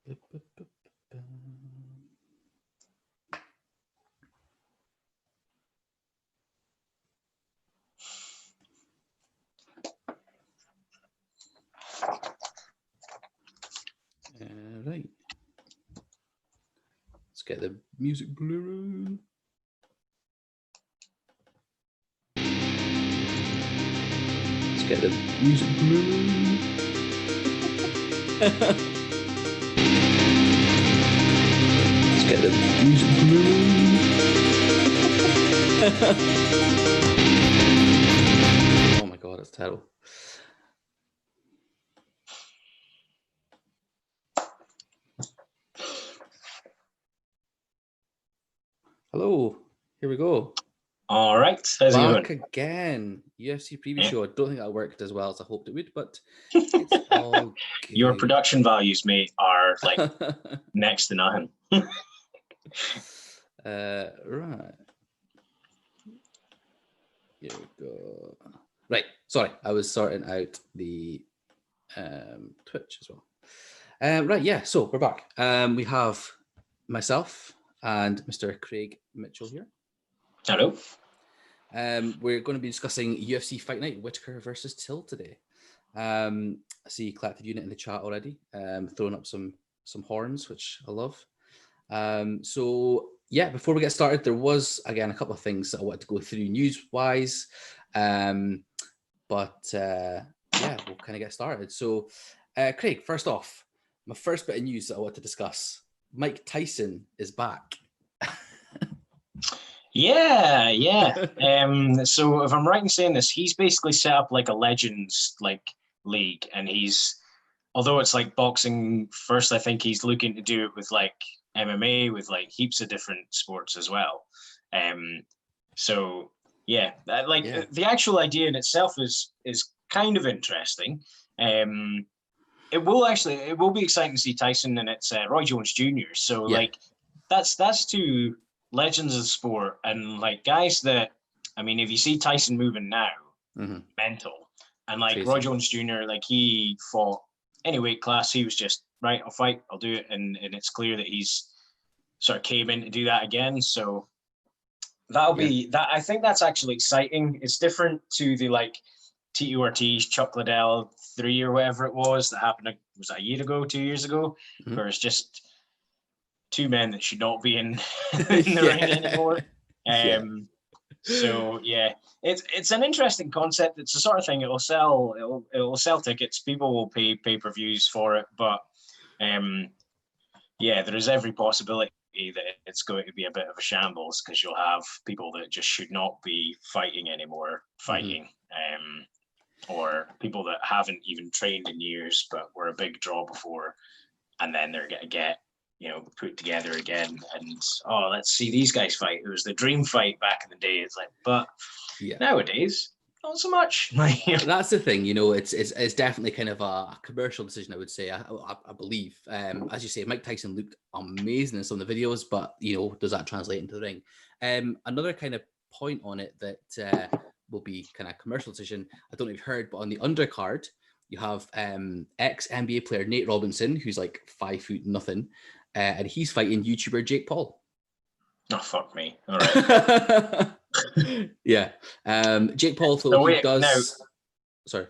Right. Let's get the music blaring. Let's get the music blaring. Let's get the music blaring. Oh my god, it's terrible. Hello, here we go. All right, how's it Back going? again. UFC preview show. I don't think that worked as well as I hoped it would, but it's all good. Your production values, mate, are like next to nothing. Right. Here we go. Right. Sorry, I was sorting out the Twitch as well. Right. Yeah. So we're back. We have myself and Mr. Craig Mitchell here. Hello. We're going to be discussing UFC Fight Night, Whittaker versus Till today. I see you collected unit in the chat already, throwing up some horns, which I love. So yeah, before we get started, there was again a couple of things that I wanted to go through news-wise, but yeah, we'll kind of get started. So, Craig, first off, my first bit of news that I want to discuss: Mike Tyson is back. Yeah. So if I'm right in saying this, he's basically set up like a Legends league, and although it's like boxing first, I think he's looking to do it with like MMA, with like heaps of different sports as well. So yeah, the actual idea in itself is kind of interesting. It will be exciting to see Tyson, and it's Roy Jones Jr. So like that's two legends of sport, and like guys that, I mean, if you see Tyson moving now, mental, and like crazy. Roy Jones Jr., like he fought any weight class, he was just right, I'll fight, I'll do it, and it's clear that he's sort of came in to do that again. So that'll be that. I think that's actually exciting. It's different to the like Tito Ortiz, Chuck Liddell 3 or whatever it was that happened. Was that a year ago, 2 years ago, where it's just two men that should not be in the ring anymore. So yeah, it's an interesting concept. It's the sort of thing it'll sell tickets. People will pay pay-per-views for it, but yeah, there is every possibility that it's going to be a bit of a shambles, because you'll have people that just should not be fighting anymore fighting, or people that haven't even trained in years but were a big draw before, and then they're going to get put together again, and let's see these guys fight. It was the dream fight back in the day. It's like, but nowadays not so much. That's the thing, it's definitely kind of a commercial decision, I would say. I believe, as you say, Mike Tyson looked amazing in some of the videos, but does that translate into the ring? Another kind of point on it that will be kind of commercial decision, I don't know if you've heard, but on the undercard you have ex-NBA player Nate Robinson, who's like 5 foot nothing, and he's fighting YouTuber Jake Paul. Oh, fuck me. All right. Yeah. Jake Paul, though, he does... Now, sorry.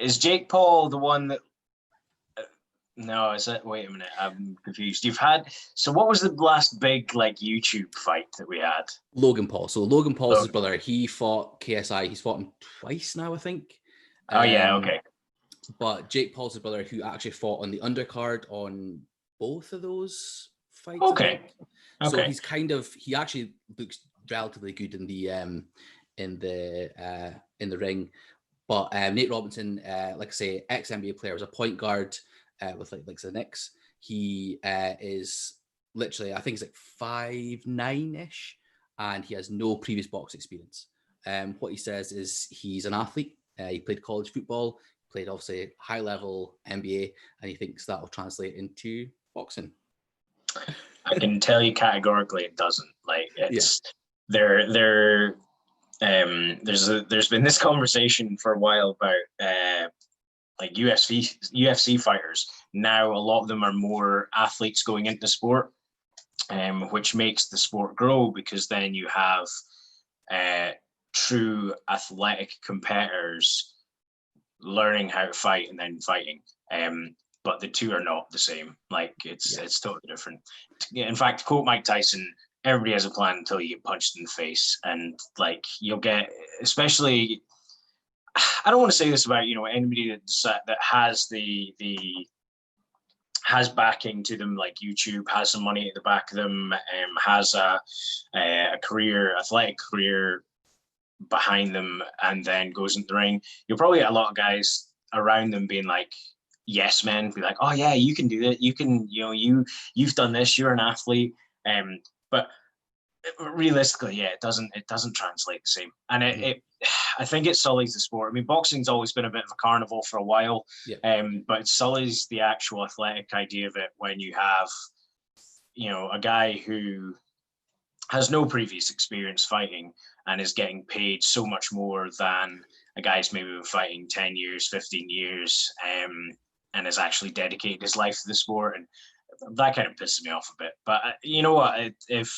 Is Jake Paul the one that... No, is it? Wait a minute. I'm confused. So what was the last big YouTube fight that we had? Logan Paul. So Logan Paul's his brother. He fought KSI. He's fought him twice now, I think. Yeah, okay. But Jake Paul's his brother, who actually fought on the undercard on both of those fights. Okay. So he's he actually looks relatively good in the ring. But Nate Robinson, like I say, ex-NBA player, was a point guard with like the Knicks. He is literally, I think he's like 5'9"-ish, and he has no previous box experience. What he says is he's an athlete. He played college football, played obviously high level NBA, and he thinks that will translate into boxing. I can tell you categorically it doesn't. There's been this conversation for a while about UFC fighters now a lot of them are more athletes going into sport, which makes the sport grow, because then you have true athletic competitors learning how to fight and then fighting. But the two are not the same. Like it's totally different. In fact, to quote Mike Tyson, everybody has a plan until you get punched in the face. And like you'll get, especially, I don't want to say this about, you know, anybody that has has backing to them, like YouTube, has some money at the back of them, has a career, athletic career behind them, and then goes into the ring. You'll probably get a lot of guys around them being like, yes men, be like, oh yeah, you can do it, you can, you know, you've done this, you're an athlete. But realistically, yeah, it doesn't translate the same. And I think it sullies the sport. I mean, boxing's always been a bit of a carnival for a while, but it sullies the actual athletic idea of it when you have, you know, a guy who has no previous experience fighting and is getting paid so much more than a guy's maybe been fighting 10 years, 15 years, and has actually dedicated his life to the sport. And that kind of pisses me off a bit. But you know what? If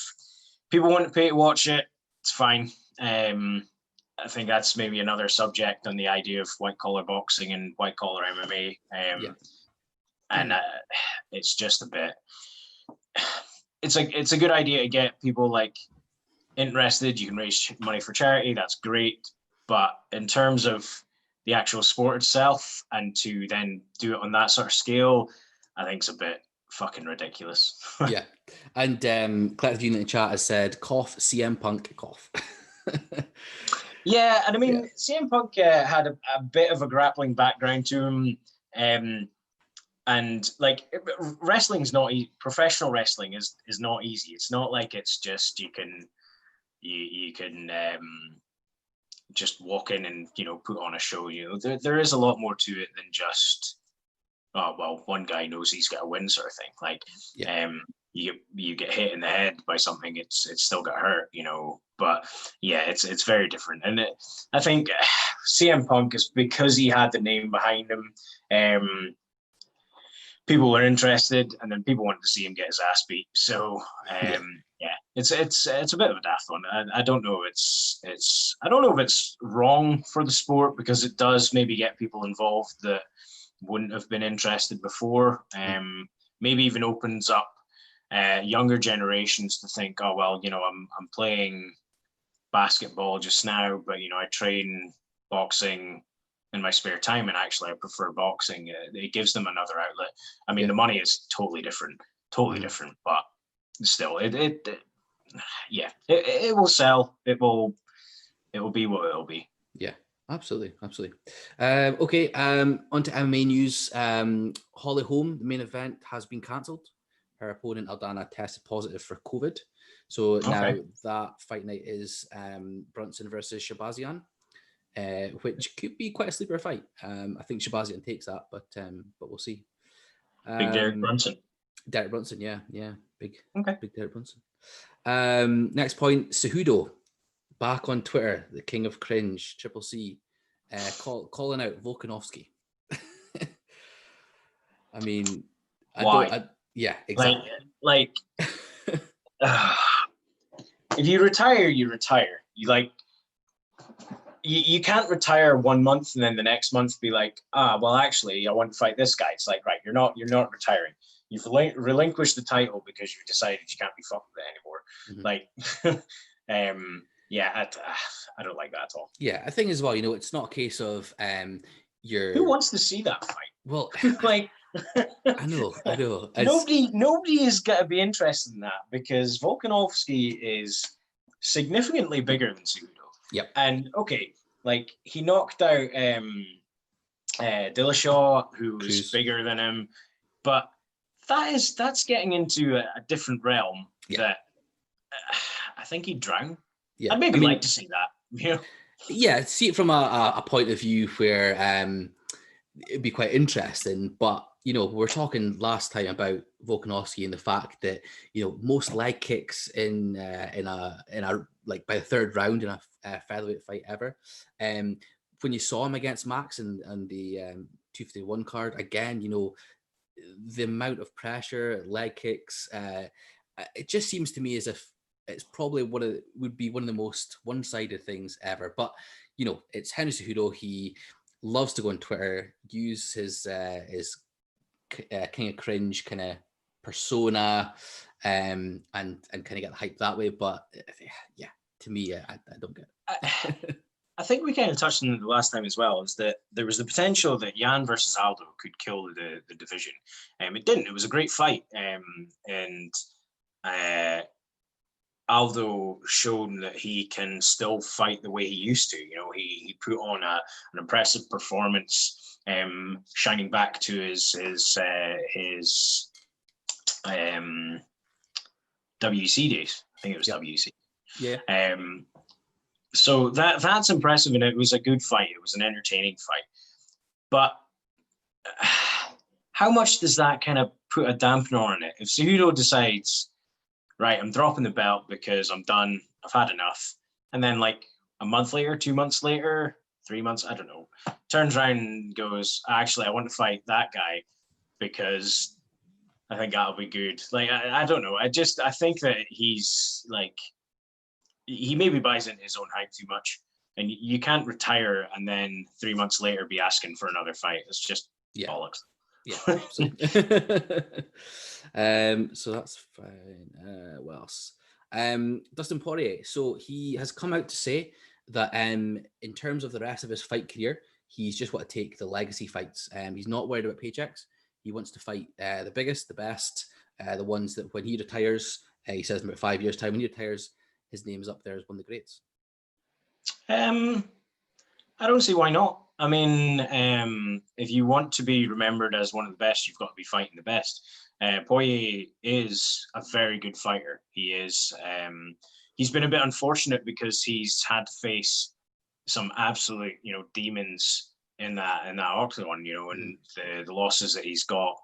people want to pay to watch it, it's fine. I think that's maybe another subject on the idea of white collar boxing and white collar MMA. And it's just a bit. It's a good idea to get people like interested. You can raise money for charity. That's great. But in terms of the actual sport itself, and to then do it on that sort of scale, I think it's a bit fucking ridiculous. Yeah. And Collective Unit in the chat has said, cough, CM Punk, cough. Yeah, and I mean, CM Punk had a bit of a grappling background to him. And like wrestling's not professional wrestling is not easy. It's not like it's just you can just walk in and, you know, put on a show. You know, there is a lot more to it than just, oh well, one guy knows he's got a win sort of thing. Like you get hit in the head by something, it's still got hurt, you know. But yeah, it's very different. And I think CM Punk is because he had the name behind him. People were interested, and then people wanted to see him get his ass beat. So it's a bit of a daft one. I don't know. I don't know if it's wrong for the sport, because it does maybe get people involved that wouldn't have been interested before. Maybe even opens up younger generations to think, oh well, you know, I'm playing basketball just now, but you know, I train boxing in my spare time, and actually I prefer boxing. It gives them another outlet. I mean, the money is totally different, but still, it will sell. It will be what it'll be. Yeah, absolutely. Okay, on to MMA news. Holly Holm, the main event, has been cancelled. Her opponent Aldana tested positive for COVID, so now that fight night is Brunson versus Shabazian. Which could be quite a sleeper fight. I think Shabazian takes that, but we'll see. Big Derek Brunson. Derek Brunson, yeah, big Derek Brunson. Next point, Cejudo, back on Twitter, the king of cringe, Triple C, calling out Volkanovski. I mean, why? Yeah, exactly. Like if you retire, you retire. You can't retire 1 month and then the next month be like, well, actually, I want to fight this guy. It's like, right, you're not retiring. You've relinquished the title because you've decided you can't be fucked with it anymore. Like, I don't like that at all. Yeah, I think as well, you know, it's not a case of who wants to see that fight? Well, like, I know. Nobody is going to be interested in that, because Volkanovski is significantly bigger than Cejudo. Yep. And okay, like he knocked out Dillashaw, who was bigger than him, but that's getting into a different realm that I think he'd drown. Yeah, I'd maybe like to see that. You know? Yeah, see it from a point of view where it'd be quite interesting. But you know, we're talking last time about Volkanovski and the fact that, you know, most leg kicks in a like by the third round in a featherweight fight ever. When you saw him against Max and the 251 card, again, you know, the amount of pressure, leg kicks, it just seems to me as if it's probably would be one of the most one-sided things ever. But you know, it's Henry Cejudo. He loves to go on Twitter, use his King of Cringe kind of persona, and kind of get hyped that way. But yeah, to me, I don't get it. I think we kind of touched on it the last time as well, is that there was the potential that Jan versus Aldo could kill the division. It didn't. It was a great fight. And Aldo shown that he can still fight the way he used to. You know, he put on an impressive performance, shining back to his WC days. I think it was WC. Yeah. So that's impressive, and it was a good fight. It was an entertaining fight. But how much does that kind of put a dampener on it? If Cejudo decides, right, I'm dropping the belt because I'm done, I've had enough, and then like a month later, 2 months later, 3 months, I don't know, turns around and goes, actually, I want to fight that guy because I think that'll be good. Like, I don't know. I think that he's like, he maybe buys into his own hype too much, and you can't retire and then 3 months later be asking for another fight. It's just bollocks. Yeah. So that's fine. What else? Dustin Poirier. So he has come out to say that in terms of the rest of his fight career, he's just want to take the legacy fights. He's not worried about paychecks. He wants to fight the biggest, the best, the ones that when he retires, he says in about 5 years' time, when he retires, his name is up there as one of the greats. I don't see why not. I mean, if you want to be remembered as one of the best, you've got to be fighting the best. Poirier is a very good fighter. He is. He's been a bit unfortunate because he's had to face some absolute, demons in that octagon. And the losses that he's got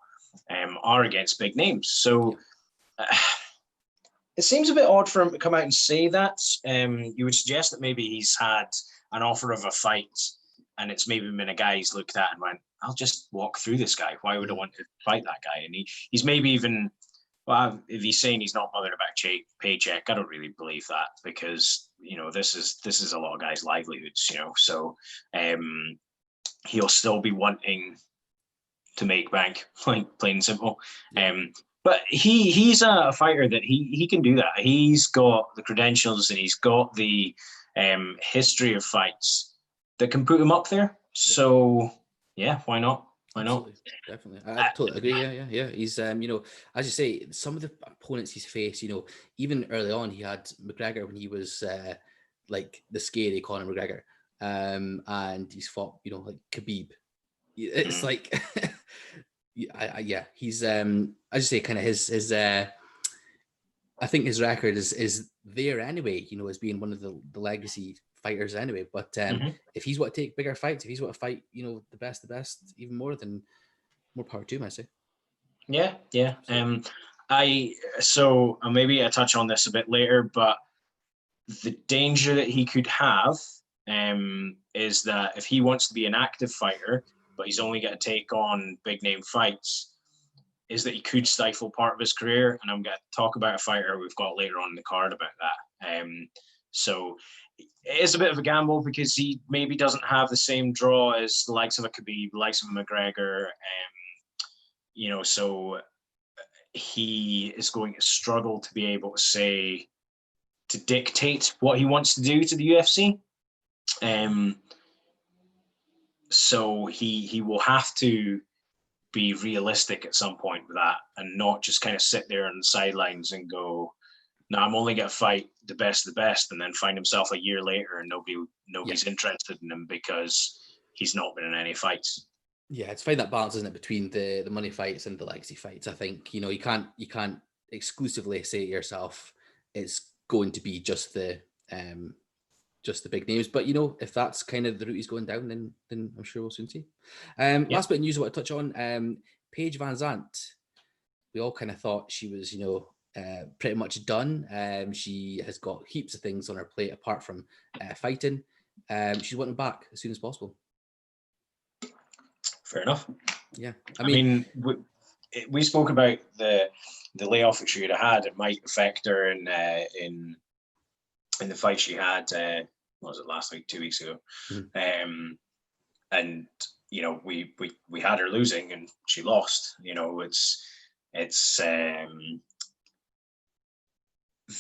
are against big names. So. It seems a bit odd for him to come out and say that. You would suggest that maybe he's had an offer of a fight, and it's maybe been a guy he's looked at and went, I'll just walk through this guy. Why would I want to fight that guy? And he's maybe even, well, if he's saying he's not bothered about paycheck, I don't really believe that, because, this is a lot of guys' livelihoods, so he'll still be wanting to make bank, plain and simple. But he's a fighter that he can do that. He's got the credentials and he's got the history of fights that can put him up there. So yeah, why not? Why not? Definitely. I totally agree. Yeah. He's as you say, some of the opponents he's faced, even early on, he had McGregor when he was like the scary Conor McGregor, and he's fought, like Khabib. It's like. He's as you say, kind of his I think his record is there anyway, as being one of the legacy fighters anyway. But if he's want to take bigger fights, if he's want to fight, the best even more, then more power to him, I say. Yeah. Maybe I touch on this a bit later, but the danger that he could have is that if he wants to be an active fighter, but he's only going to take on big name fights, is that he could stifle part of his career. And I'm going to talk about a fighter we've got later on in the card about that. So it is a bit of a gamble because he maybe doesn't have the same draw as the likes of a Khabib, the likes of a McGregor. So he is going to struggle to be able to dictate what he wants to do to the UFC. So he will have to be realistic at some point with that, and not just kind of sit there on the sidelines and go, no, I'm only going to fight the best of the best, and then find himself a year later and nobody's interested in him because he's not been in any fights. Yeah, it's find that balance, isn't it, between the money fights and the legacy fights. I think, you can't exclusively say to yourself it's going to be just the big names, but if that's kind of the route he's going down, then I'm sure we'll soon see. Last bit of news I want to touch on, Paige Van Zandt. We all kind of thought she was, pretty much done. She has got heaps of things on her plate apart from fighting. She's wanting back as soon as possible. Fair enough. Yeah, we spoke about the layoff that she would have had. It might affect her in the fight she had. What was it, last week, 2 weeks ago? Mhm. And we had her losing, and she lost. It's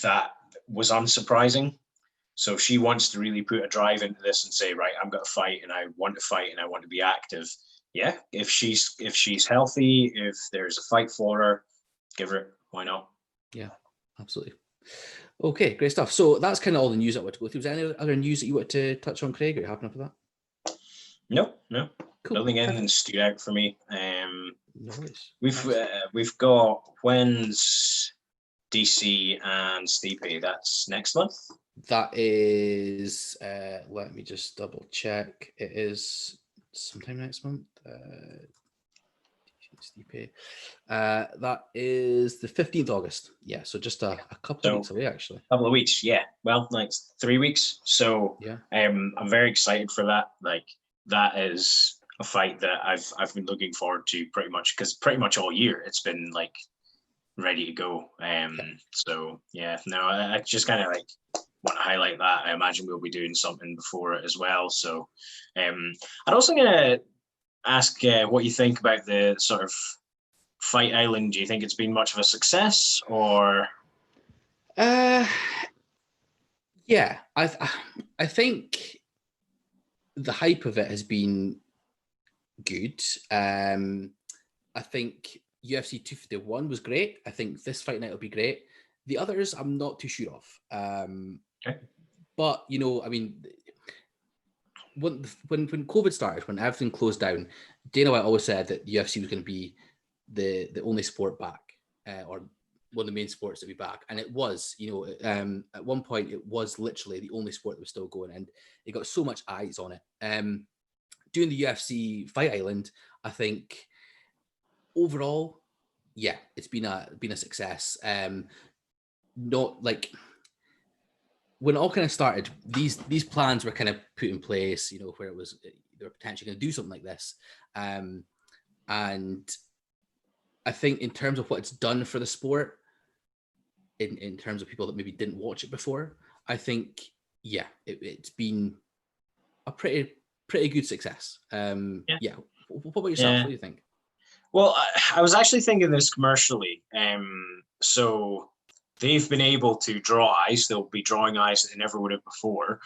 that was unsurprising. So if she wants to really put a drive into this and say, right, I'm going to fight, and I want to fight, and I want to be active. Yeah, if she's healthy, if there's a fight for her, give her it. Why not? Yeah, absolutely. Okay, great stuff. So that's kind of all the news I want to go through. Was there any other news that you want to touch on, Craig? Are you happy enough with that? No. Cool. Nothing anything Perfect. stood out for me. No worries. We've got when's DC and Stipe. That's next month. That is. Let me just double check. It is sometime next month. Stipe. That is the 15th August. Yeah, so just a couple of weeks away, actually. A couple of weeks, yeah. Well, like 3 weeks. So yeah, I'm very excited for that. Like that is a fight that I've been looking forward to pretty much all year. It's been like ready to go. So yeah, no, I just kind of like want to highlight that. I imagine we'll be doing something before it as well. So I'm also gonna ask what you think about the sort of Fight Island. Do you think it's been much of a success, or? Yeah, I think the hype of it has been good. I think UFC 251 was great. I think this fight night will be great. The others, I'm not too sure of. Okay. But I mean, when COVID started, when everything closed down, Dana White always said that UFC was going to be the only sport back, or one of the main sports to be back, and it was. At one point, it was literally the only sport that was still going, and it got so much eyes on it. Doing the UFC Fight Island, I think overall, yeah, it's been a success. Not like when it all kind of started, these plans were kind of put in place, where it was they were potentially going to do something like this, and I think in terms of what it's done for the sport, in terms of people that maybe didn't watch it before, I think yeah, it's been a pretty good success. Yeah. What about yourself? Yeah. What do you think? Well, I was actually thinking this commercially. So they've been able to draw eyes. They'll be drawing eyes that they never would have before.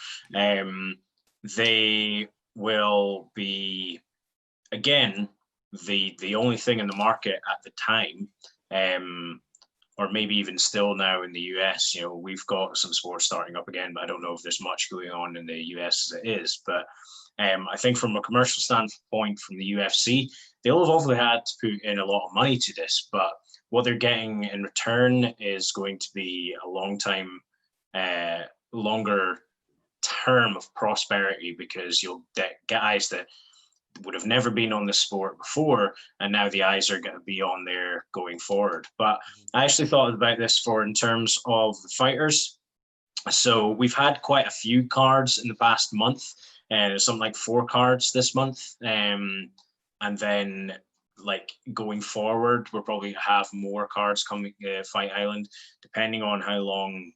They will be, again, the only thing in the market at the time, or maybe even still now in the US. We've got some sports starting up again, but I don't know if there's much going on in the US as it is. But I think from a commercial standpoint, from the UFC, they'll have obviously had to put in a lot of money to this, but what they're getting in return is going to be a longer term of prosperity, because you'll get guys that would have never been on the sport before, and now the eyes are going to be on there going forward. But I actually thought about this in terms of the fighters. So we've had quite a few cards in the past month, and something like 4 cards this month. And then like going forward, we'll probably have more cards coming, Fight Island, depending on how long,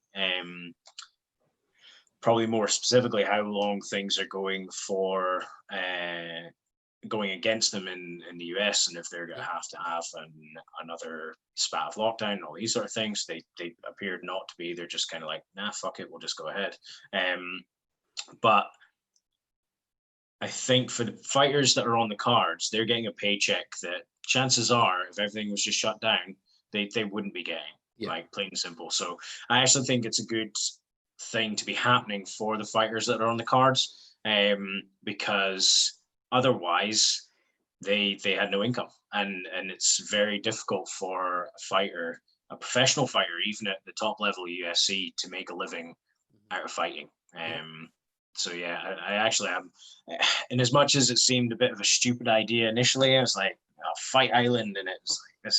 probably more specifically how long things are going for, going against them in the US, and if they're going to have another spat of lockdown and all these sort of things. They appeared not to be. They're just kind of like, nah, fuck it, we'll just go ahead. But I think for the fighters that are on the cards, they're getting a paycheck that chances are, if everything was just shut down, they wouldn't be getting, like plain and simple. So I actually think it's a good thing to be happening for the fighters that are on the cards, because otherwise they had no income, and it's very difficult for a fighter, a professional fighter, even at the top level of UFC, to make a living out of fighting. So yeah, I actually am. And as much as it seemed a bit of a stupid idea initially, I was like, oh, Fight Island, and it was like,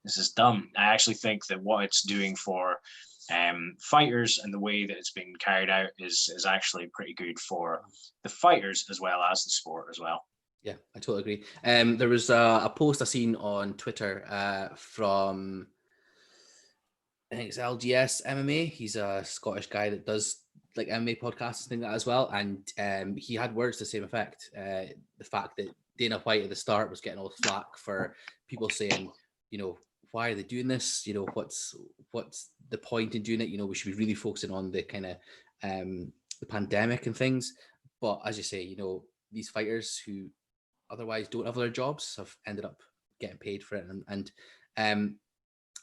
this is dumb. I actually think that what it's doing for fighters and the way that it's being carried out is actually pretty good for the fighters as well as the sport as well. Yeah, I totally agree. There was a post I seen on Twitter from, I think it's LGS MMA. He's a Scottish guy that does like MMA podcasts and things like that as well. And he had words to the same effect. The fact that Dana White at the start was getting all the flack for people saying, you know, why are they doing this? You know, what's the point in doing it? You know, we should be really focusing on the kind of the pandemic and things. But as you say, you know, these fighters who otherwise don't have other jobs have ended up getting paid for it. And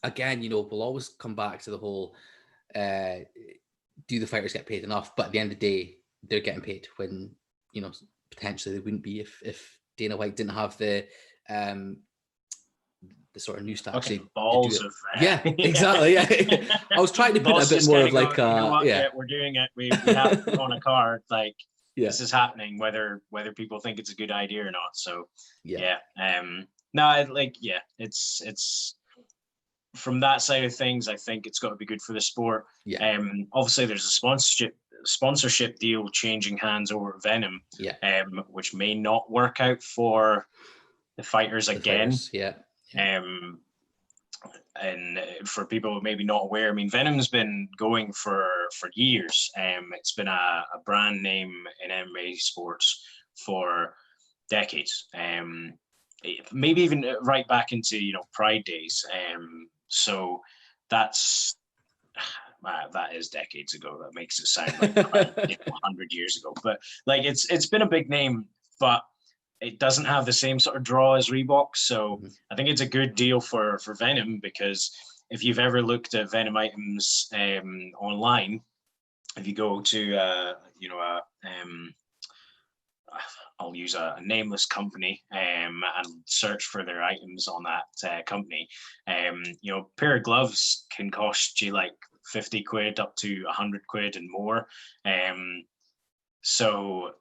again, you know, we'll always come back to the whole do the fighters get paid enough? But at the end of the day, they're getting paid when, you know, potentially they wouldn't be if Dana White didn't have the sort of news to actually balls do it. Of yeah, exactly. Yeah. I was trying to put a bit more of like you know what, we're doing it. We have it on a card, like this is happening, whether people think it's a good idea or not. So no, like it's from that side of things, I think it's got to be good for the sport. Obviously there's a sponsorship deal changing hands over Venom, which may not work out for the fighters again. And for people maybe not aware, I mean, Venom's been going for years. It's been a brand name in MMA sports for decades. Maybe even right back into, you know, Pride days. So that is decades ago. That makes it sound like 100 years ago. But like it's been a big name, but it doesn't have the same sort of draw as Reebok. So I think it's a good deal for Venom, because if you've ever looked at Venom items online, if you go to I'll use a nameless company and search for their items on that company. You know, a pair of gloves can cost you like 50 quid up to 100 quid and more. So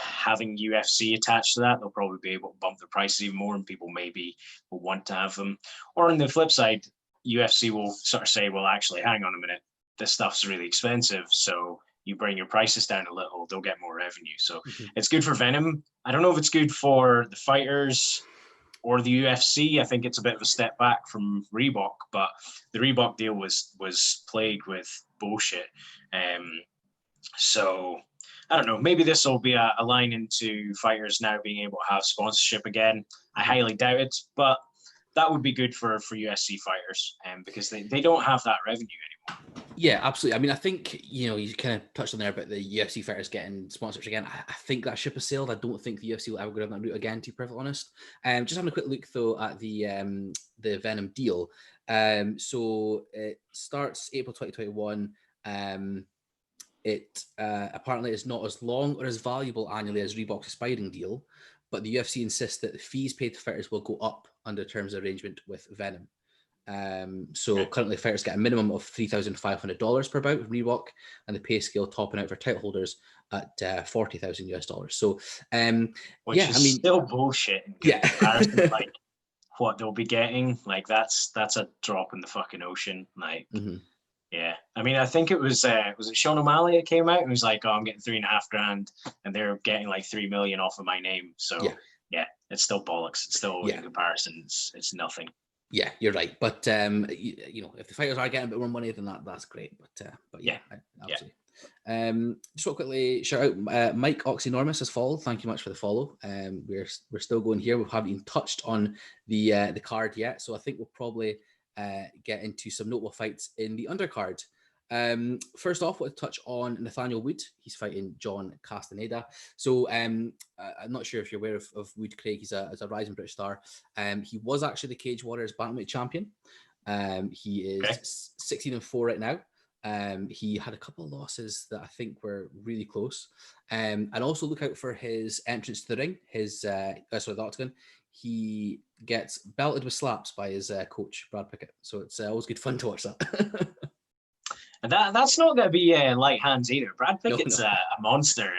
having UFC attached to that, they'll probably be able to bump the prices even more, and people maybe will want to have them. Or on the flip side, UFC will sort of say, well, actually, hang on a minute, this stuff's really expensive, so you bring your prices down a little, they'll get more revenue. So it's good for Venom. I don't know if it's good for the fighters or the UFC. I think it's a bit of a step back from Reebok, but the Reebok deal was plagued with bullshit. So I don't know, maybe this will be a line into fighters now being able to have sponsorship again. I highly doubt it, but that would be good for UFC fighters, because they don't have that revenue anymore. Yeah, absolutely. I mean, I think, you know, you kind of touched on there about the UFC fighters getting sponsorships again. I think that ship has sailed. I don't think the UFC will ever go down that route again, to be perfectly honest. Just having a quick look, though, at the Venom deal. So it starts April 2021. It apparently is not as long or as valuable annually as Reebok's expiring deal, but the UFC insists that the fees paid to fighters will go up under terms of arrangement with Venom. So currently fighters get a minimum of $3,500 per bout with Reebok, and the pay scale topping out for title holders at $40,000 US. So which is still bullshit in comparison. Like what they'll be getting, like that's a drop in the fucking ocean. Like yeah, I mean, I think it was it Sean O'Malley that came out and was like, oh, I'm getting $3,500 and they're getting like 3 million off of my name. So yeah, it's still bollocks. It's still in comparison, it's nothing. Yeah, you're right. But you know, if the fighters are getting a bit more money, then that's great. But yeah, absolutely. Just real quickly, shout out Mike Oxynormous has followed. Thank you much for the follow. We're still going here. We haven't even touched on the card yet, so I think we'll probably get into some notable fights in the undercard. First off, we'll touch on Nathaniel Wood. He's fighting John Castaneda. So I'm not sure if you're aware of Wood, Craig. He's a rising British star. He was actually the Cage Warriors bantamweight champion. He is 16-4 right now. He had a couple of losses that I think were really close. And also look out for his entrance to the ring. The octagon. He gets belted with slaps by his coach, Brad Pickett. So it's always good fun to watch that. And that's not going to be light hands either. Brad Pickett's a monster.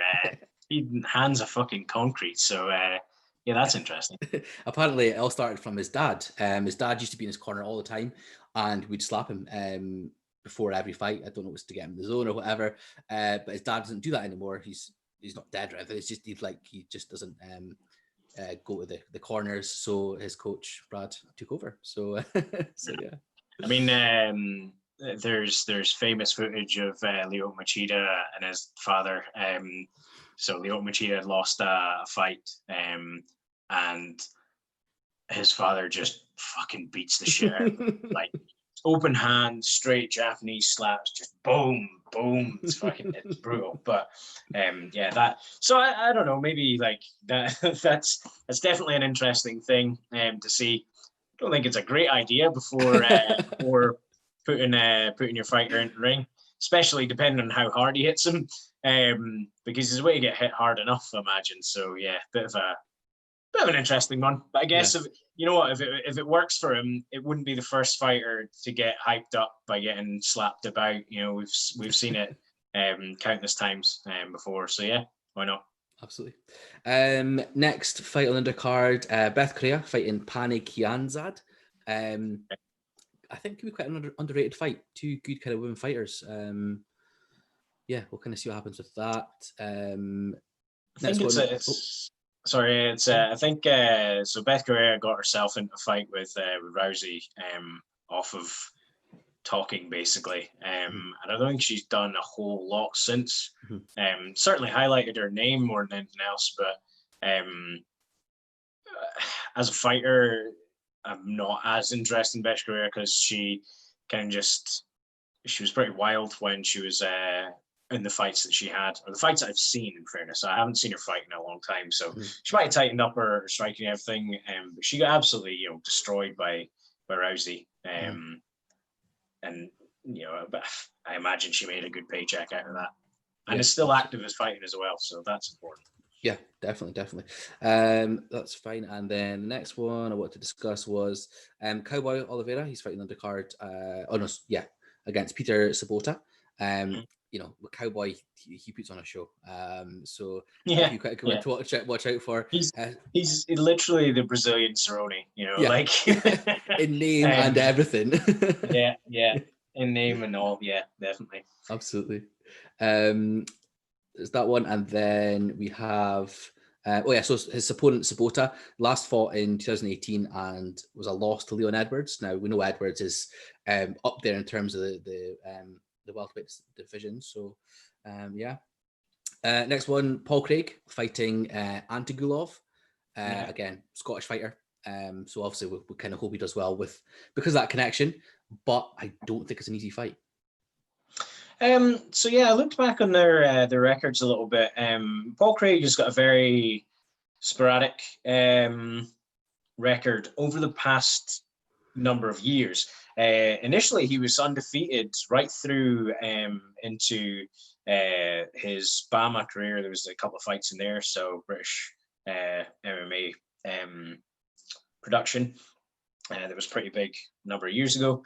He hands are fucking concrete. So yeah, that's interesting. Apparently, it all started from his dad. His dad used to be in his corner all the time, and we'd slap him before every fight. I don't know if it was to get him in the zone or whatever. But his dad doesn't do that anymore. He's not dead or anything. It's just he just doesn't go to the corners. So his coach Brad took over. So so yeah. I mean, there's famous footage of Lyoto Machida and his father. So Lyoto Machida had lost a fight, and his father just fucking beats the shit out of him. Like open hand, straight Japanese slaps, just boom, boom. It's brutal. But yeah, that. So I don't know. Maybe like that. That's definitely an interesting thing to see. I don't think it's a great idea before putting your fighter into the ring, especially depending on how hard he hits him, because he's a way to get hit hard enough, I imagine. So yeah, bit of an interesting one. But I guess if you know what, if it works for him, it wouldn't be the first fighter to get hyped up by getting slapped about. You know, we've seen it countless times before. So yeah, why not? Absolutely. Next fight on the undercard, Beth Correa fighting Pani Kianzad. I think it could be quite an underrated fight. Two good kind of women fighters. Yeah, we'll kind of see what happens with that. I think I think so. Beth Correa got herself into a fight with Rousey off of talking basically, and I don't think she's done a whole lot since. Certainly highlighted her name more than anything else, but as a fighter, I'm not as interested in Beth Correa because she was pretty wild when she was in the fights that she had, or the fights I've seen, in fairness. I haven't seen her fight in a long time, so she might have tightened up her striking and everything, but she got absolutely, destroyed by Rousey. And, but I imagine she made a good paycheck out of that. And is still active as fighting as well, so that's important. Yeah, definitely. That's fine. And then the next one I wanted to discuss was Cowboy Oliveira. He's fighting undercard. Against Peter Sabota. With Cowboy, he puts on a show. So yeah, you quite good to watch out for. He's literally the Brazilian Cerrone, like in name and everything. yeah, in name and all. Yeah, definitely. Absolutely. There's that one, and then we have so his opponent Sabota last fought in 2018 and was a loss to Leon Edwards. Now we know Edwards is up there in terms of the welterweight division. So next one, Paul Craig fighting Antigulov. Again, Scottish fighter. So obviously we kind of hope he does well because of that connection, but I don't think it's an easy fight. So yeah, I looked back on their records a little bit. Paul Craig has got a very sporadic record over the past number of years. Initially, he was undefeated right through into his BAMA career. There was a couple of fights in there, so British MMA production. That was pretty big a number of years ago.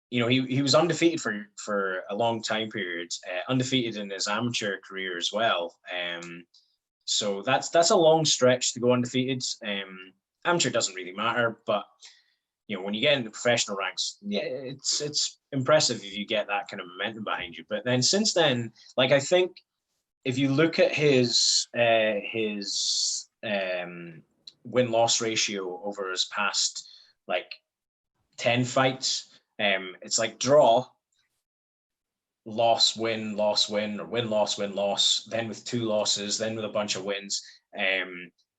He was undefeated for a long time period, undefeated in his amateur career as well. So that's a long stretch to go undefeated. Amateur doesn't really matter, but when you get into professional ranks, yeah, it's impressive if you get that kind of momentum behind you. But then since then, like I think if you look at his win-loss ratio over his past 10 fights. It's like draw, loss, win, or win, loss, then with 2 losses, then with a bunch of wins.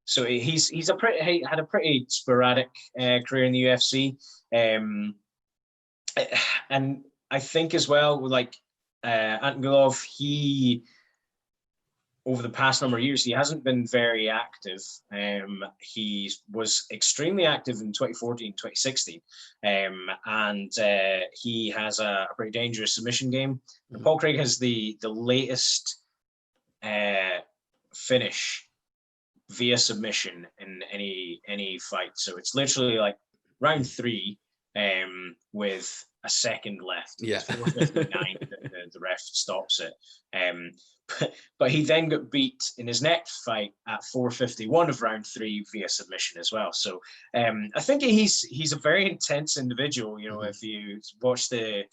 So he's had a pretty sporadic career in the UFC. And I think as well, Antigulov, he over the past number of years, he hasn't been very active. He was extremely active in 2014, 2016. And he has a pretty dangerous submission game. And Paul Craig has the latest finish via submission in any fight. So it's literally like round 3 with a second left. Yeah. 4:59, the ref stops it. But he then got beat in his next fight at 4:51 of round 3 via submission as well. So I think he's a very intense individual. If you watch the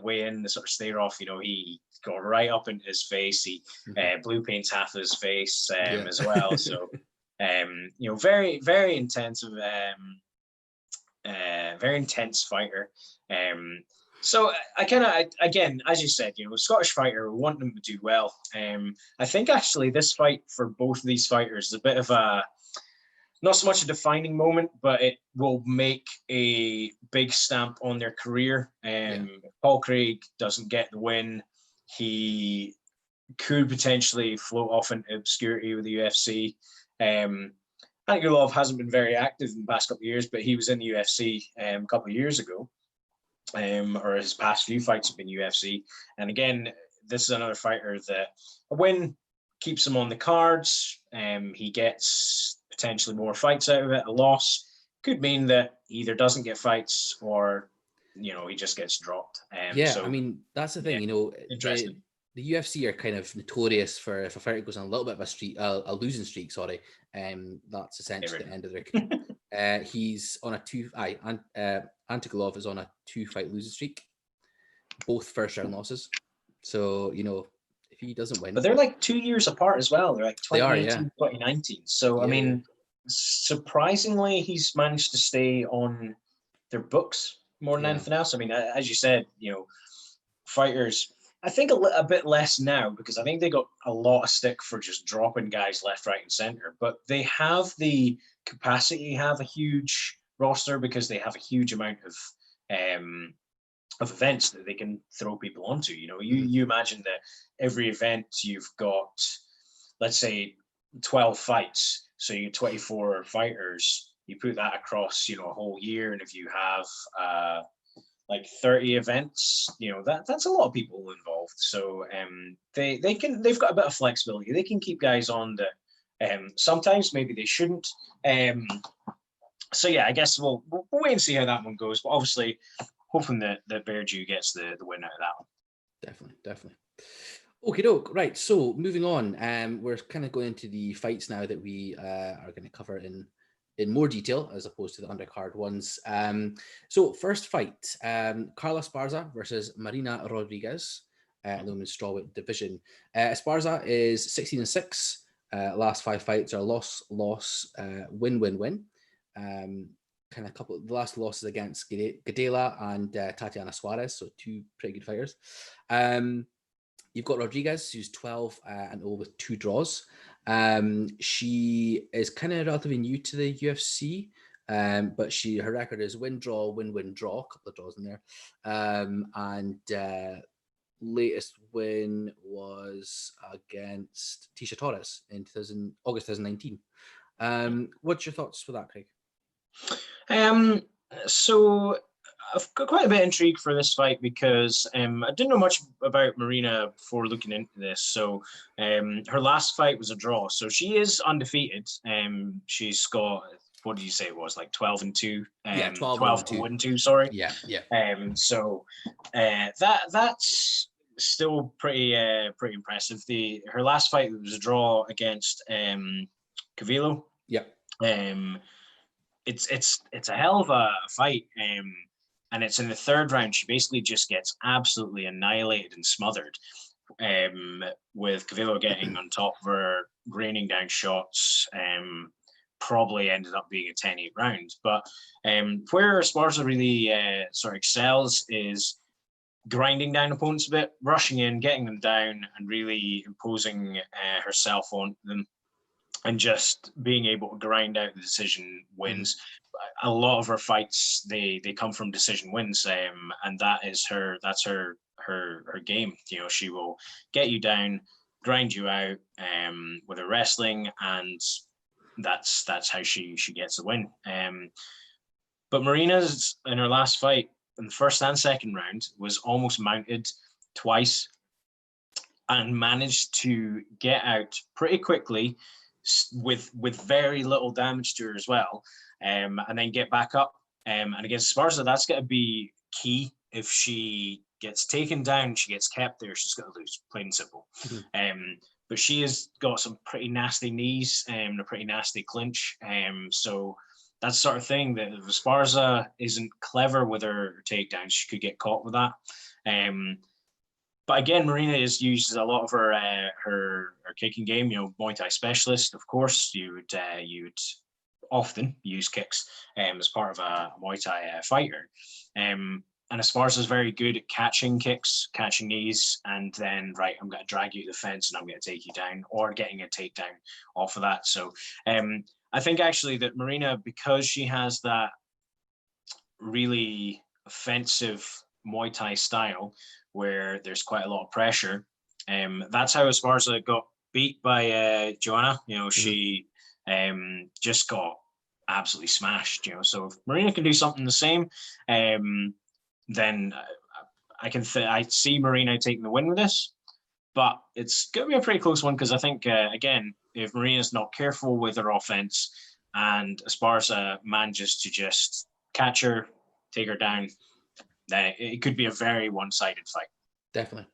weigh-in, the sort of stare off, he got right up into his face. He blue paints half of his face as well. So Very, very intensive, very intense fighter. So again, as you said, Scottish fighter, we want them to do well. I think actually this fight for both of these fighters is a bit of a, not so much a defining moment, but it will make a big stamp on their career. If Paul Craig doesn't get the win, he could potentially float off into obscurity with the UFC. Angelov hasn't been very active in the past couple of years, but he was in the UFC a couple of years ago, or his past few fights have been UFC. And again, this is another fighter that a win keeps him on the cards. He gets potentially more fights out of it. A loss could mean that he either doesn't get fights or, he just gets dropped. I mean, that's the thing, interesting. The UFC are kind of notorious for, if a fighter goes on a little bit of a losing streak, that's essentially the end of their career. He's on a Antigolov is on a 2-fight losing streak, both first-round losses. So, if he doesn't win. But they're like 2 years apart as well. They're like 2018, 2019. So, surprisingly, he's managed to stay on their books more than anything else. I mean, as you said, fighters, I think a bit less now, because I think they got a lot of stick for just dropping guys left, right, and center. But they have the capacity to have a huge roster because they have a huge amount of events that they can throw people onto. You imagine that every event you've got, let's say, 12 fights, so you 24 fighters. You put that across, a whole year, and if you have like 30 events, that's a lot of people involved. So they've got a bit of flexibility. They can keep guys on that sometimes maybe they shouldn't. So I guess we'll wait and see how that one goes. But obviously, hoping that Berju gets the win out of that one. Definitely. Okay, doke. Right. So moving on, we're kind of going into the fights now that we are going to cover in more detail as opposed to the undercard ones. So first fight, Carla Esparza versus Marina Rodriguez in the women's strawweight division. Esparza is 16-6. Last 5 fights are loss, win. Kind of the last losses against Gadela and Tatiana Suarez, so 2 pretty good fighters. You've got Rodriguez, who's 12-0 with 2 draws. She is kind of relatively new to the UFC, but her record is win, draw, draw, a couple of draws in there. And latest win was against Tisha Torres in August 2019. What's your thoughts for that, Craig? So I've got quite a bit of intrigue for this fight because I didn't know much about Marina before looking into this. So her last fight was a draw. So she is undefeated. She's got, what did you say it was, like 12-2? 12-2, sorry. Yeah. So that's still pretty impressive. Her last fight was a draw against Cavillo. Yeah. It's a hell of a fight. And it's in the 3rd round. She basically just gets absolutely annihilated and smothered, with Cavillo getting on top of her, raining down shots. Probably ended up being a 10-8 round. But where Esparza really sort of excels is grinding down opponents a bit, rushing in, getting them down, and really imposing herself on them, and just being able to grind out the decision wins. A lot of her fights, they come from decision wins, and that's her game. She will get you down, grind you out with her wrestling, and that's how she gets the win. But Marina's, in her last fight, in the 1st and 2nd round, was almost mounted twice and managed to get out pretty quickly with very little damage to her as well, and then get back up. And against Esparza, that's going to be key. If she gets taken down, she gets kept there, she's going to lose, plain and simple. But she has got some pretty nasty knees and a pretty nasty clinch. So that's the sort of thing that if Esparza isn't clever with her takedowns, she could get caught with that. But again, Marina uses a lot of her kicking game. Muay Thai specialist, of course. You would often use kicks as part of a Muay Thai fighter. And Esparza is very good at catching kicks, catching knees, and then, right, I'm going to drag you to the fence and I'm going to take you down, or getting a takedown off of that. So I think actually that Marina, because she has that really offensive Muay Thai style where there's quite a lot of pressure, that's how Esparza got beat by Joanna. She just got absolutely smashed. So if Marina can do something the same, then I see Marina taking the win with this, but it's going to be a pretty close one because I think, again, if Marina's not careful with her offense and Esparza manages to just catch her, take her down, then it could be a very one-sided fight. Definitely.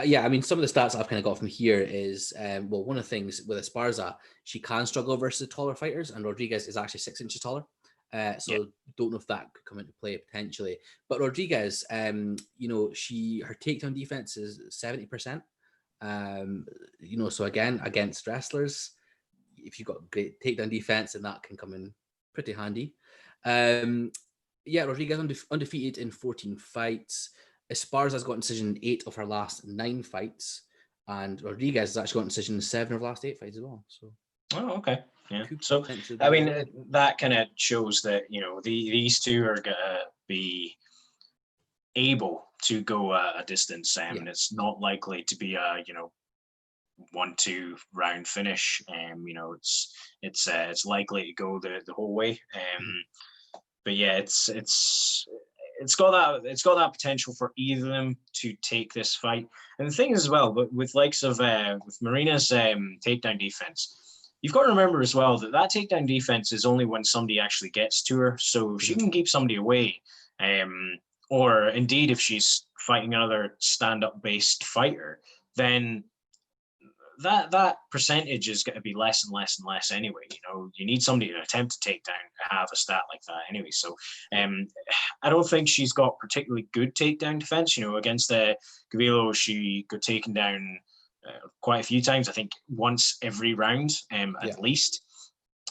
Yeah, I mean, some of the stats I've kind of got from here is, well, one of the things with Esparza, she can struggle versus taller fighters, and Rodriguez is actually 6 inches taller. Don't know if that could come into play potentially. But Rodriguez, her takedown defense is 70%. So again, against wrestlers, if you've got great takedown defense, then that can come in pretty handy. Rodriguez undefeated in 14 fights. Esparza's got decision in 8 of her last 9 fights, and Rodriguez has actually got decision in 7 of her last 8 fights as well. So, okay, yeah. So, I mean, that kind of shows that these two are gonna be able to go a distance, and it's not likely to be a 1-2 round finish. It's likely to go the whole way. But yeah, it's got that potential for either of them to take this fight. And the thing is as well, but with likes of with Marina's takedown defense, you've got to remember as well that takedown defense is only when somebody actually gets to her. So if she can keep somebody away, or indeed if she's fighting another stand-up based fighter, then that percentage is going to be less and less and less anyway. You need somebody to attempt to take down to have a stat like that anyway. So I don't think she's got particularly good takedown defense. Against Gavillo, she got taken down quite a few times. I think once every round, at least.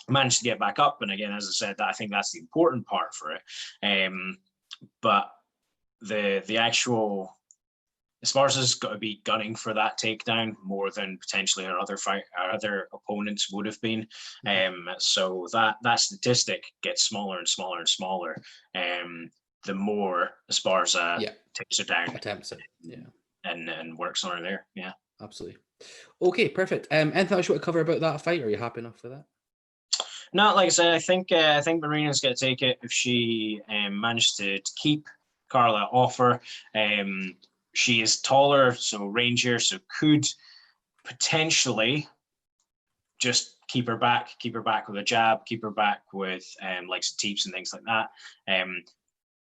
Managed to get back up, and again, as I said, I think that's the important part for it. But the actual Esparza's got to be gunning for that takedown more than potentially our other opponents would have been. So that statistic gets smaller and smaller and smaller. The more Esparza takes her down, attempts it, and works on her there. Yeah, absolutely. Okay, perfect. Anything else you want to cover about that fight? Or are you happy enough for that? No, like I said, I think Marina's going to take it if she managed to keep Carla off her. She is taller, so rangier, so could potentially just keep her back with a jab, keep her back with like some teeps and things like that.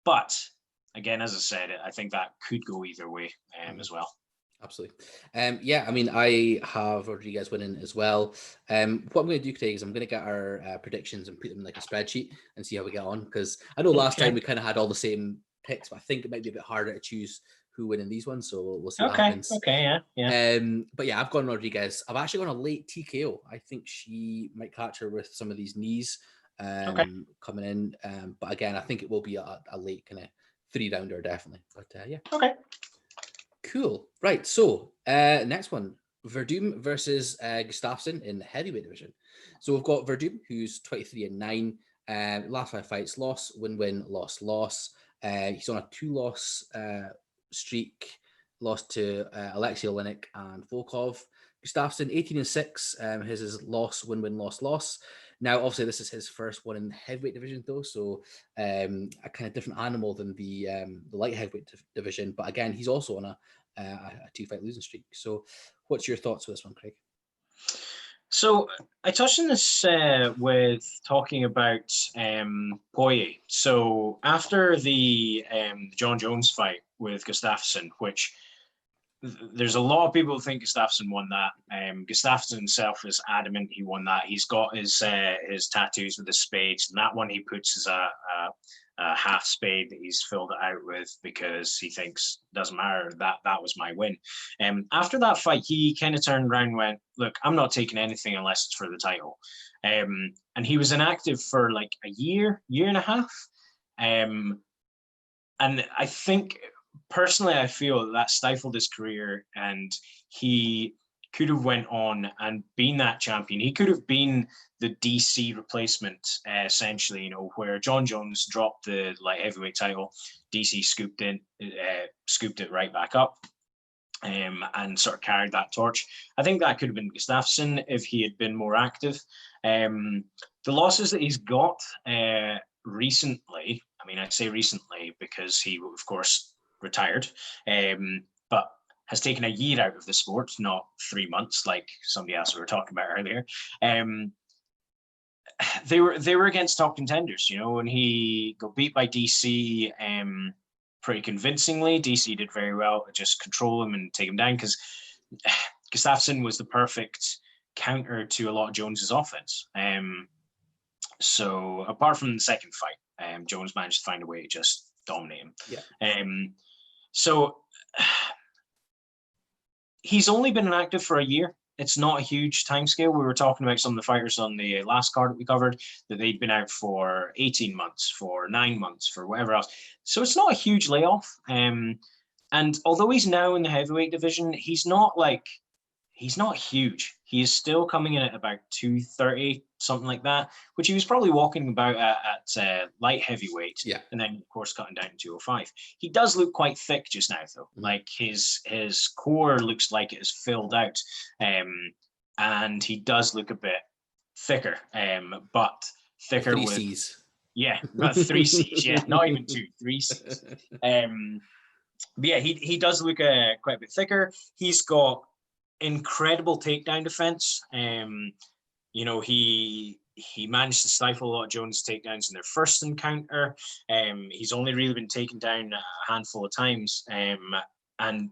But again, as I said, I think that could go either way as well. Absolutely. I mean, I have Rodriguez winning as well. What I'm going to do today is I'm going to get our predictions and put them in like a spreadsheet and see how we get on. Because I know last time we kind of had all the same picks, but I think it might be a bit harder to choose who win in these ones. So we'll see what happens. Okay, yeah. But yeah, I've gone Rodriguez. I've actually gone a late TKO. I think she might catch her with some of these knees coming in. But again, I think it will be a late kind of 3-rounder, definitely. But yeah. Okay. Cool. Right. So next one, Verdum versus Gustafsson in the heavyweight division. So we've got Verdum, who's 23-9. Last 5 fights, loss, win, loss. He's on a 2-loss streak, lost to Alexei Oleinik and Volkov. Gustafsson, 18-6. His is loss, win, loss. Now, obviously, this is his first one in the heavyweight division, though, so a kind of different animal than the light heavyweight division. But again, he's also on a 2-fight losing streak. So, what's your thoughts with this one, Craig? So I touched on this with talking about Poirier. So after the John Jones fight with Gustafsson, which there's a lot of people who think Gustafsson won that. Gustafsson himself is adamant he won that. He's got his tattoos with the spades, and that one he puts as half spade that he's filled it out with because he thinks it doesn't matter, that was my win. After that fight, he kind of turned around and went, look, I'm not taking anything unless it's for the title. And he was inactive for like a year and a half. And I think, personally, I feel that stifled his career, and he could have went on and been that champion. He could have been the DC replacement, essentially, where John Jones dropped the light heavyweight title, DC scooped it right back up, and sort of carried that torch. I think that could have been Gustafsson if he had been more active. The losses that he's got recently, I mean, I say recently because he, of course, retired, but has taken a year out of the sport, not 3 months like somebody else we were talking about earlier. They were against top contenders, and he got beat by DC pretty convincingly. DC did very well to just control him and take him down, because Gustafsson was the perfect counter to a lot of Jones's offense. So apart from the second fight, Jones managed to find a way to just dominate him. Yeah. So he's only been inactive for a year. It's not a huge timescale. We were talking about some of the fighters on the last card that we covered, that they'd been out for 18 months, for 9 months, for whatever else. So it's not a huge layoff. And although he's now in the heavyweight division, he's not huge. He is still coming in at about 230, something like that, which he was probably walking about at light heavyweight. Yeah. And then, of course, cutting down to 205. He does look quite thick just now, though. Like his core looks like it is filled out. And he does look a bit thicker, but thicker 3 with... C's. Yeah, but 3 C's. Yeah, not even 2, 3 C's. But yeah, he does look quite a bit thicker. He's got incredible takedown defense. He managed to stifle a lot of Jones' takedowns in their first encounter. He's only really been taken down a handful of times. And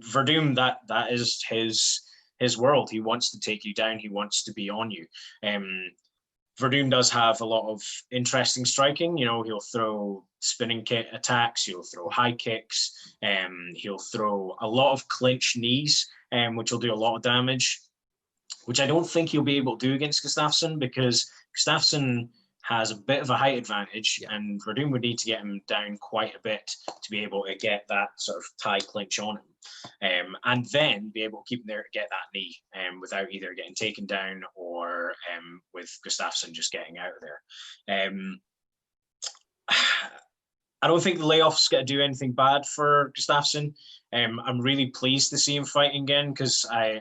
Verdum, that is his world. He wants to take you down. He wants to be on you. Verdum does have a lot of interesting striking. He'll throw spinning kick attacks. He'll throw high kicks. He'll throw a lot of clinch knees, which will do a lot of damage, which I don't think he'll be able to do against Gustafsson, because Gustafsson has a bit of a height advantage, and Verdum would need to get him down quite a bit to be able to get that sort of tie clinch on him, and then be able to keep him there to get that knee, without either getting taken down or with Gustafsson just getting out of there. I don't think the layoff's going to do anything bad for Gustafsson. I'm really pleased to see him fighting again, because I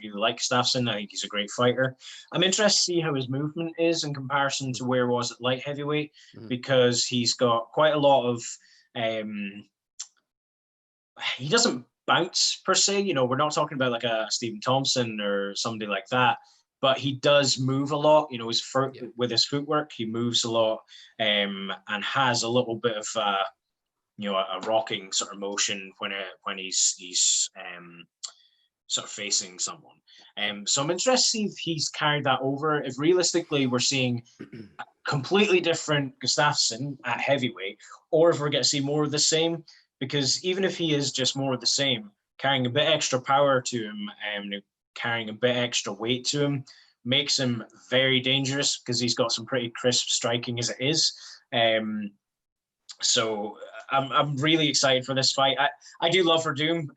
really like Gustafsson. I think he's a great fighter. I'm interested to see how his movement is in comparison to where he was at light heavyweight, because he's got quite a lot of... he doesn't bounce per se. We're not talking about like a Stephen Thompson or somebody like that, but he does move a lot. With his footwork, he moves a lot, and has a little bit of a rocking sort of motion when he's sort of facing someone. So I'm interested to see if he's carried that over. If realistically we're seeing a completely different Gustafsson at heavyweight, or if we're going to see more of the same. Because even if he is just more of the same, carrying a bit extra power to him, carrying a bit extra weight to him, makes him very dangerous, because he's got some pretty crisp striking as it is. So I'm really excited for this fight. I do love Verdum,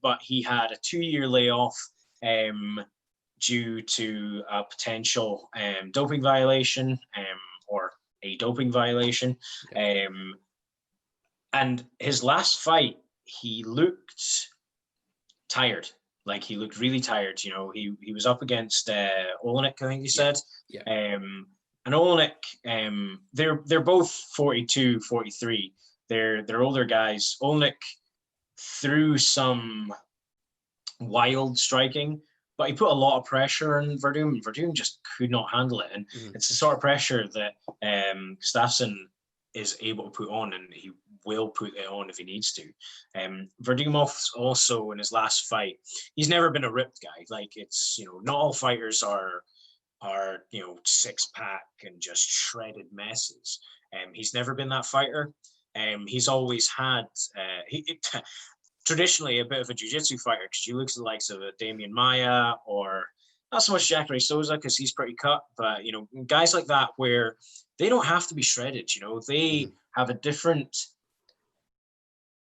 but he had a 2-year layoff due to a potential doping violation, or a doping violation. And his last fight, he looked tired. Like, he looked really tired. He was up against Olenek, I think you said. Yeah. And Olenek, they're both 42, 43. They're older guys. Olenek threw some wild striking, but he put a lot of pressure on Verdum. Verdum just could not handle it. And it's the sort of pressure that Gustafsson is able to put on, and he will put it on if he needs to. Verdum also, in his last fight, he's never been a ripped guy. Like, it's, not all fighters are 6-pack and just shredded messes. He's never been that fighter. He's always had traditionally a bit of a jiu-jitsu fighter, because you look at the likes of Damian Maia, or not so much Jacare Souza because he's pretty cut, but guys like that where they don't have to be shredded. They have a different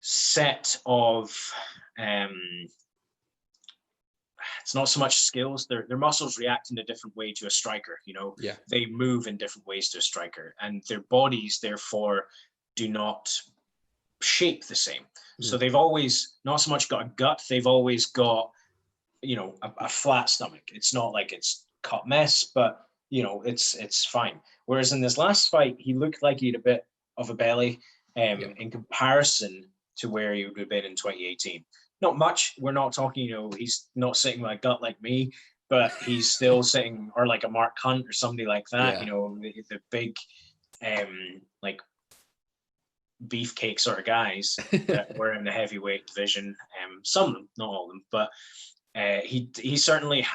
set of it's not so much skills. Their muscles react in a different way to a striker. They move in different ways to a striker, and their bodies therefore do not shape the same. So they've always not so much got a gut. They've always got a flat stomach. It's not like it's cut mess, but it's fine. Whereas in this last fight, he looked like he had a bit of a belly in comparison to where he would have been in 2018. Not much. We're not talking, he's not sitting with a gut like me, but he's still sitting, or like a Mark Hunt or somebody like that, the big like beefcake sort of guys that were in the heavyweight division. Some of them, not all of them, but he certainly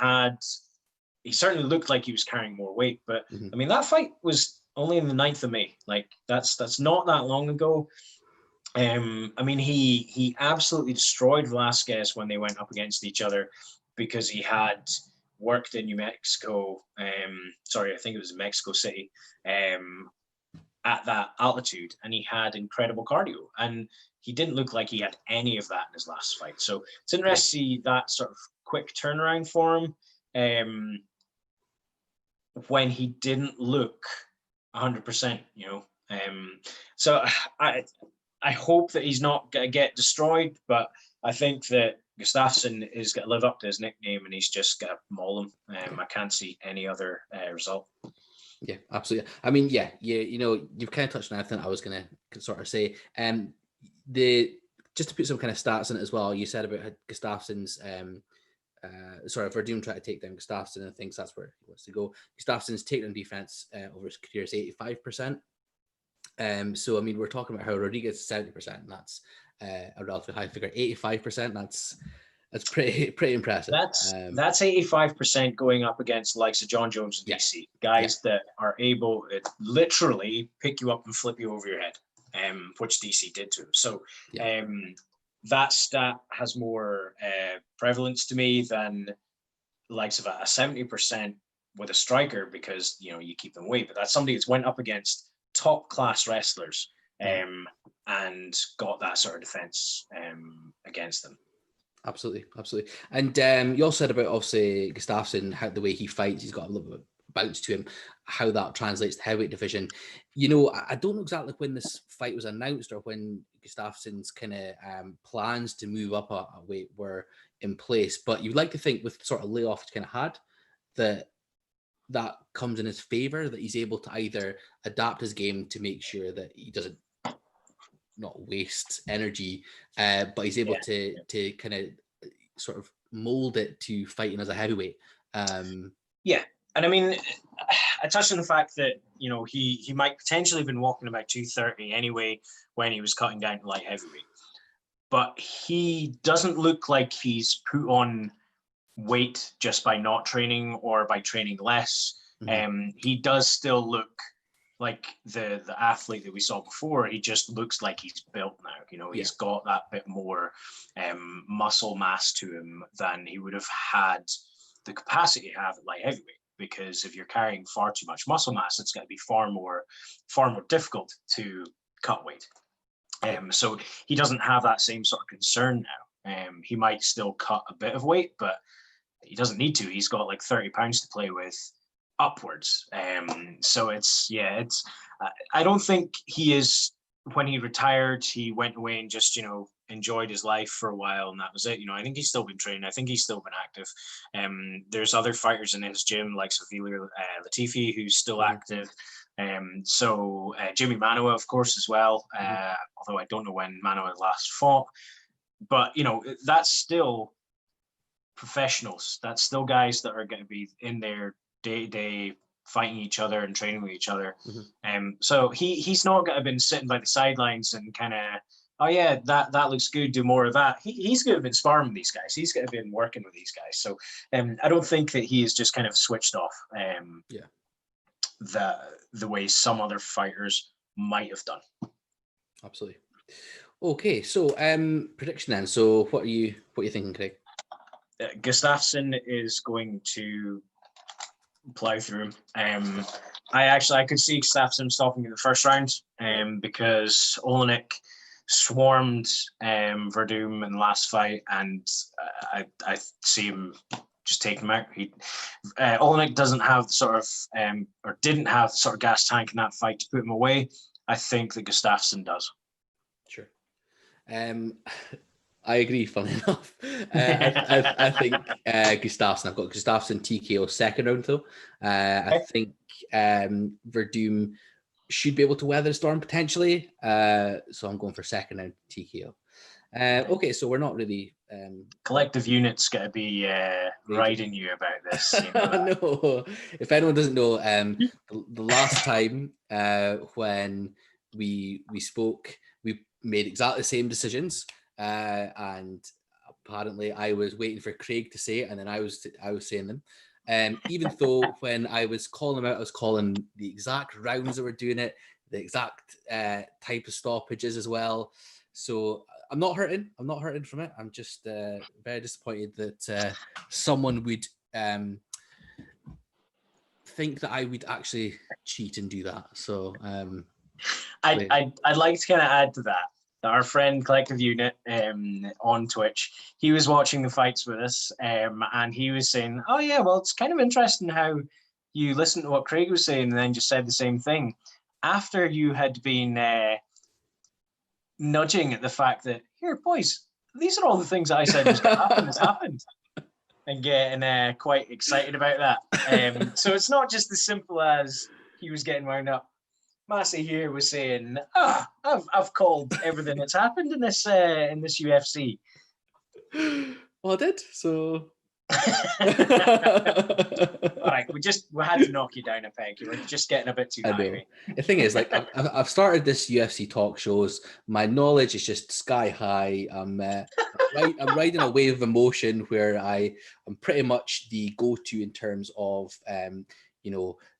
looked like he was carrying more weight. But I mean, that fight was only in the 9th of May. Like that's not that long ago. I mean, he absolutely destroyed Velasquez when they went up against each other, because he had worked in New Mexico. I think it was Mexico City, at that altitude, and he had incredible cardio, and he didn't look like he had any of that in his last fight. So it's interesting to see that sort of quick turnaround for him, when he didn't look 100%. So I hope that he's not going to get destroyed, but I think that Gustafsson is going to live up to his nickname, and he's just going to maul him. I can't see any other result. Yeah, absolutely. I mean, you've kind of touched on everything I was going to sort of say. Just to put some kind of stats in it as well, you said about Gustafsson's, if we're doing trying to take down Gustafsson and thinks that's where he wants to go. Gustafsson's takedown defense over his career is 85%. So, I mean, we're talking about how Rodriguez is 70%, and that's a relatively high figure. 85%, that's pretty impressive. That's 85% going up against the likes of John Jones and DC, guys that are able to literally pick you up and flip you over your head, which DC did to him. So that stat has more prevalence to me than the likes of a 70% with a striker, because you keep them away. But that's somebody that's went up against top class wrestlers and got that sort of defense against them. Absolutely. And you also said about, obviously, Gustafsson, how the way he fights, he's got a little bit of bounce to him, how that translates to heavyweight division. I don't know exactly when this fight was announced or when Gustafsson's kind of plans to move up a weight were in place, but you'd like to think with sort of layoff he's kind of had, that comes in his favor, that he's able to either adapt his game to make sure that he doesn't not waste energy, but he's able to kind of sort of mold it to fighting as a heavyweight. And I mean, I touched on the fact that he might potentially have been walking about 230 anyway when he was cutting down to light heavyweight, but he doesn't look like he's put on weight just by not training or by training less. He does still look like the athlete that we saw before. He just looks like he's built now. He's got that bit more muscle mass to him than he would have had the capacity to have at light heavyweight. Because if you're carrying far too much muscle mass, it's going to be far more difficult to cut weight. So he doesn't have that same sort of concern now. He might still cut a bit of weight, but he doesn't need to. He's got like 30 pounds to play with upwards. So I don't think he is, when he retired, he went away and just, enjoyed his life for a while and that was it. I think he's still been training. I think he's still been active. There's other fighters in his gym like Sofia Latifi, who's still active. So Jimmy Manoa, of course, as well. Although I don't know when Manoa last fought, but that's still professionals. That's still guys that are going to be in their day-to-day fighting each other and training with each other. So he's not going to have been sitting by the sidelines and kind of, oh yeah, that looks good, do more of that. He's going to have been sparring with these guys. He's going to have been working with these guys. So I don't think that he is just kind of switched off the way some other fighters might have done. Absolutely. Okay, so prediction then. So what are you thinking, Craig? Gustafsson is going to plow through him. I could see Gustafsson stopping in the first round because Olenek swarmed Verdum in the last fight, and I see him just taking him out. Olenek doesn't have the sort of or didn't have the sort of gas tank in that fight to put him away. I think that Gustafsson does. Sure. I agree, funny enough. I think Gustafsson, I've got Gustafsson TKO second round, though. I think Verdum should be able to weather the storm potentially. So I'm going for second round TKO. Okay, so we're not really... Collective unit's going to be riding you about this. You know No, if anyone doesn't know, the last time when we spoke, we made exactly the same decisions. And apparently I was waiting for Craig to say it, and then I was saying them. Even though when I was calling them out, I was calling the exact rounds that were doing it, the exact type of stoppages as well. So I'm not hurting from it. I'm just very disappointed that someone would think that I would actually cheat and do that. So I'd like to kind of add to that. Our friend Collective Unit on Twitch, he was watching the fights with us, and he was saying, "Oh yeah, well, it's kind of interesting how you listened to what Craig was saying and then just said the same thing after you had been nudging at the fact that, here, boys, these are all the things that I said was going to happen has happened." And getting quite excited about that. So it's not just as simple as he was getting wound up. Massey here was saying, I've called everything that's happened in this UFC. Well, I did, so... All right, we had to knock you down a peg. You were just getting a bit too high. The thing is, like, I've started this UFC talk shows. My knowledge is just sky high. I'm riding a wave of emotion where I'm pretty much the go-to in terms of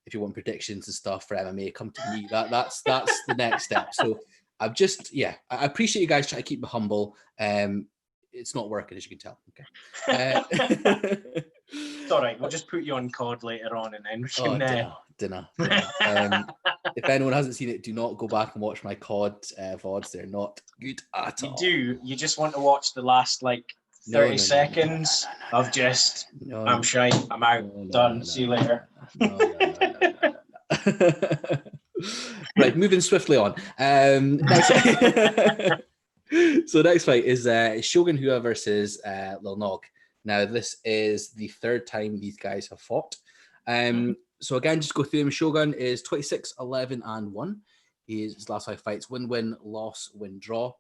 if you want predictions and stuff for MMA, come to me. That's the next step. So I've just I appreciate you guys trying to keep me humble. It's not working, as you can tell. Okay. It's all right. We'll just put you on COD later on, and then we can. Dinner. If anyone hasn't seen it, do not go back and watch my COD VODs. They're not good at all. You just want to watch the last 30 seconds of just. I'm shy. I'm out. Done. See you later. Right, moving swiftly on. Next. So next fight is Shogun Rua versus Lil Nog. Now, this is the third time these guys have fought. So again, just go through them. Shogun is 26-11-1. His last 5 fights, win, loss, win, draw.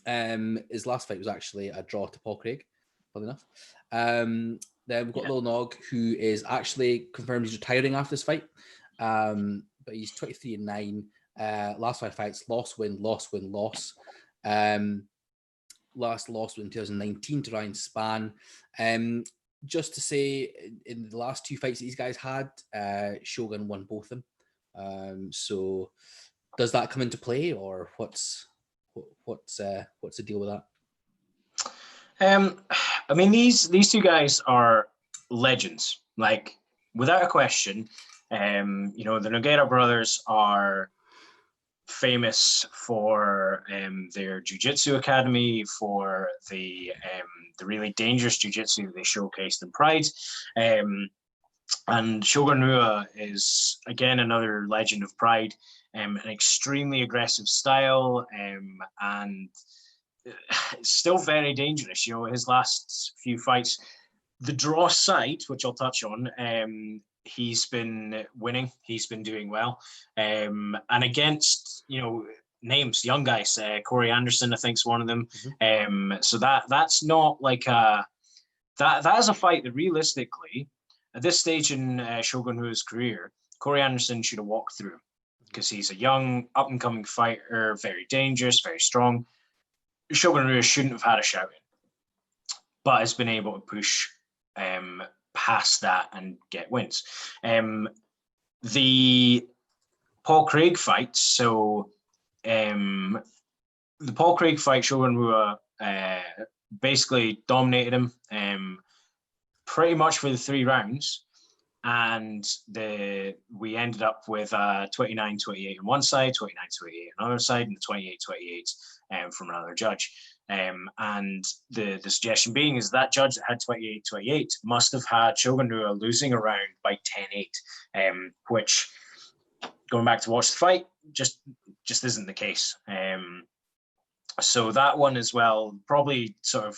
His last fight was actually a draw to Paul Craig, funny enough. Then we've got Lil Nog, who is actually confirmed he's retiring after this fight. But he's 23-9. Last 5 fights, loss, win, loss, win, loss. Last loss was in 2019 to Ryan Spann. Just to say, in the last 2 fights that these guys had, Shogun won both of them. So does that come into play, or what's the deal with that? I mean, these 2 guys are legends, without a question. The Nogueira brothers are famous for their jiu-jitsu academy, for the really dangerous jiu-jitsu they showcased in Pride. And Shogun Rua is, again, another legend of Pride, an extremely aggressive style, and still very dangerous. His last few fights, the draw side, which I'll touch on, he's been winning. He's been doing well. And against, names, young guys, Corey Anderson, I think, is one of them. So that's not that is a fight that realistically, at this stage in Shogun Rua's career, Corey Anderson should have walked through, because he's a young, up-and-coming fighter, very dangerous, very strong. Shogun Rua shouldn't have had a shout in, but has been able to push past that and get wins. The Paul Craig fights. So the Paul Craig fight, Shogun Rua basically dominated him pretty much for the 3 rounds. And we ended up with 29-28 on one side, 29-28 on the other side, and 28-28 from another judge. And the suggestion being is that judge that had 28-28 must have had Shogun Rua losing a round by 10-8, which, going back to watch the fight, just isn't the case. So that one as well probably sort of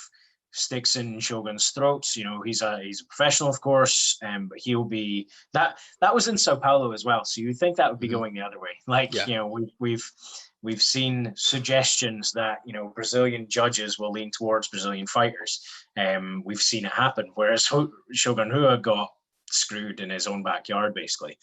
sticks in Shogun's throats. You know, he's a professional, of course, but he'll be that was in Sao Paulo as well. So you think that would be going the other way. Like, you know, we've seen suggestions that, you know, Brazilian judges will lean towards Brazilian fighters. We've seen it happen, whereas Shogun Rua got screwed in his own backyard, basically.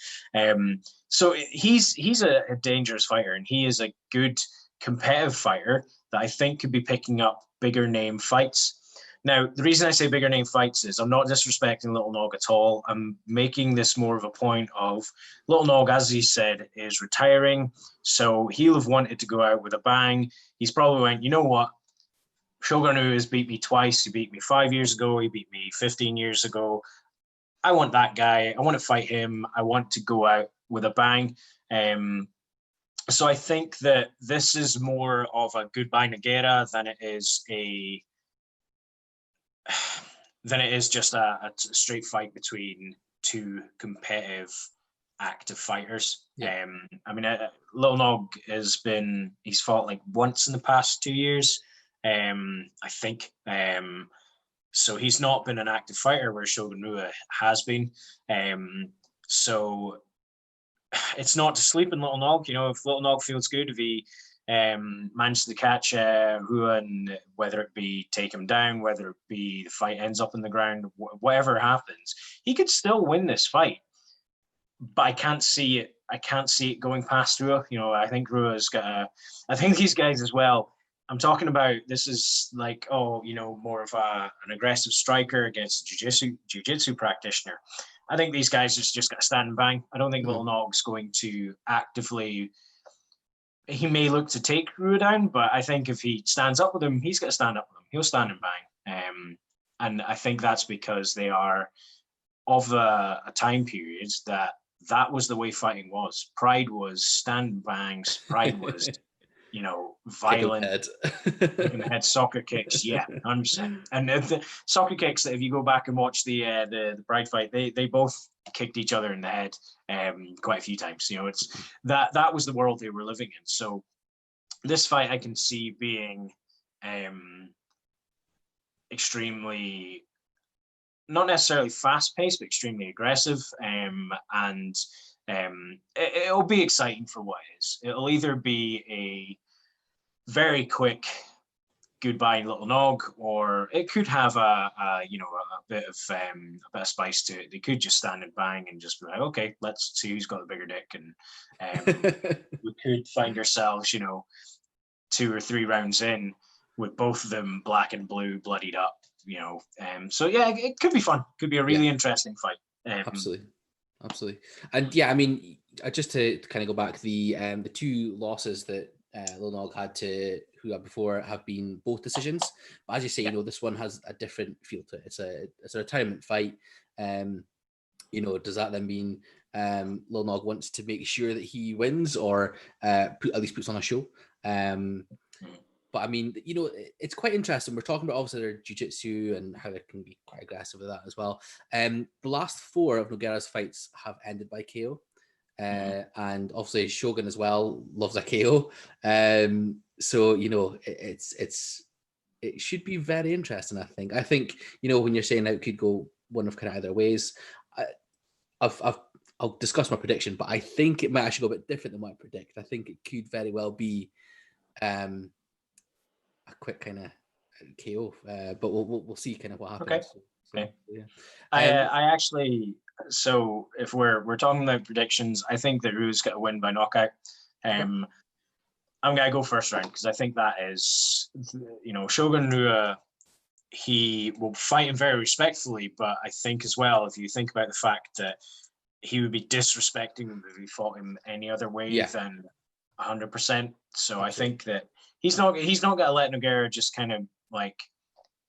So he's a dangerous fighter, and he is a good competitive fighter that I think could be picking up bigger name fights. Now, the reason I say bigger name fights is I'm not disrespecting Little Nog at all. I'm making this more of a point of Little Nog, as he said, is retiring. So he'll have wanted to go out with a bang. He's probably went, you know what? Shogun Rua has beat me twice. He beat me 5 years ago. He beat me 15 years ago. I want that guy. I want to fight him. I want to go out with a bang. So I think that this is more of a goodbye Nogueira than it is just a straight fight between 2 competitive, active fighters. Yeah. I mean, Little Nog he's fought like once in the past 2 years, I think. So he's not been an active fighter where Shogun Rua has been. So it's not to sleep in Little Nog. You know, if Little Nog feels good, if he manages to catch Rua, and whether it be take him down, whether it be the fight ends up in the ground, whatever happens, he could still win this fight. But I can't see it going past Rua. You know, I think Rua's got I think these guys as well. I'm talking about, this is like, more of an aggressive striker against a jiu-jitsu practitioner. I think these guys just got to stand and bang. I don't think Little Nog's going to actively. He may look to take Rua down, but I think if he stands up with him, he's got to stand up with him. He'll stand and bang. And I think that's because they are of a time period that was the way fighting was. Pride was stand and bangs. Pride was, violent, kicking the head, soccer kicks. Yeah, 100%. And the soccer kicks, that if you go back and watch the Pride fight, they both kicked each other in the head quite a few times. You know, it's that was the world they were living in. So this fight I can see being extremely, not necessarily fast-paced, but extremely aggressive, and it'll be exciting for what it is. It'll either be a very quick goodbye Little Nog, or it could have a bit of spice to it. They could just stand and bang and just be like, okay, let's see who's got the bigger dick, and we could find ourselves, 2 or 3 rounds in with both of them black and blue, bloodied up. So yeah, it could be fun. Could be a really interesting fight. Absolutely. And yeah, I mean, just to kind of go back, the 2 losses that Little Nog had to who had before have been both decisions. But as you say, this one has a different feel to it. It's a retirement fight. Does that then mean Little Nog wants to make sure that he wins, or at least puts on a show? But I mean, it's quite interesting. We're talking about obviously their jiu-jitsu and how they can be quite aggressive with that as well. The last 4 of Nogueira's fights have ended by KO. And obviously Shogun as well loves a KO. So, it should be very interesting, I think. I think, when you're saying that it could go one of kind of either ways, I'll discuss my prediction, but I think it might actually go a bit different than what I predict. I think it could very well be a quick kind of KO, but we'll see kind of what happens. Okay. So, yeah. I actually, so if we're talking about predictions, I think that Rua's got to win by knockout. I'm gonna go first round because I think that is, Shogun Rua, he will fight him very respectfully, but I think as well, if you think about the fact that he would be disrespecting him if he fought him any other way than 100%. So I think that he's not going to let Nogueira just kind of like,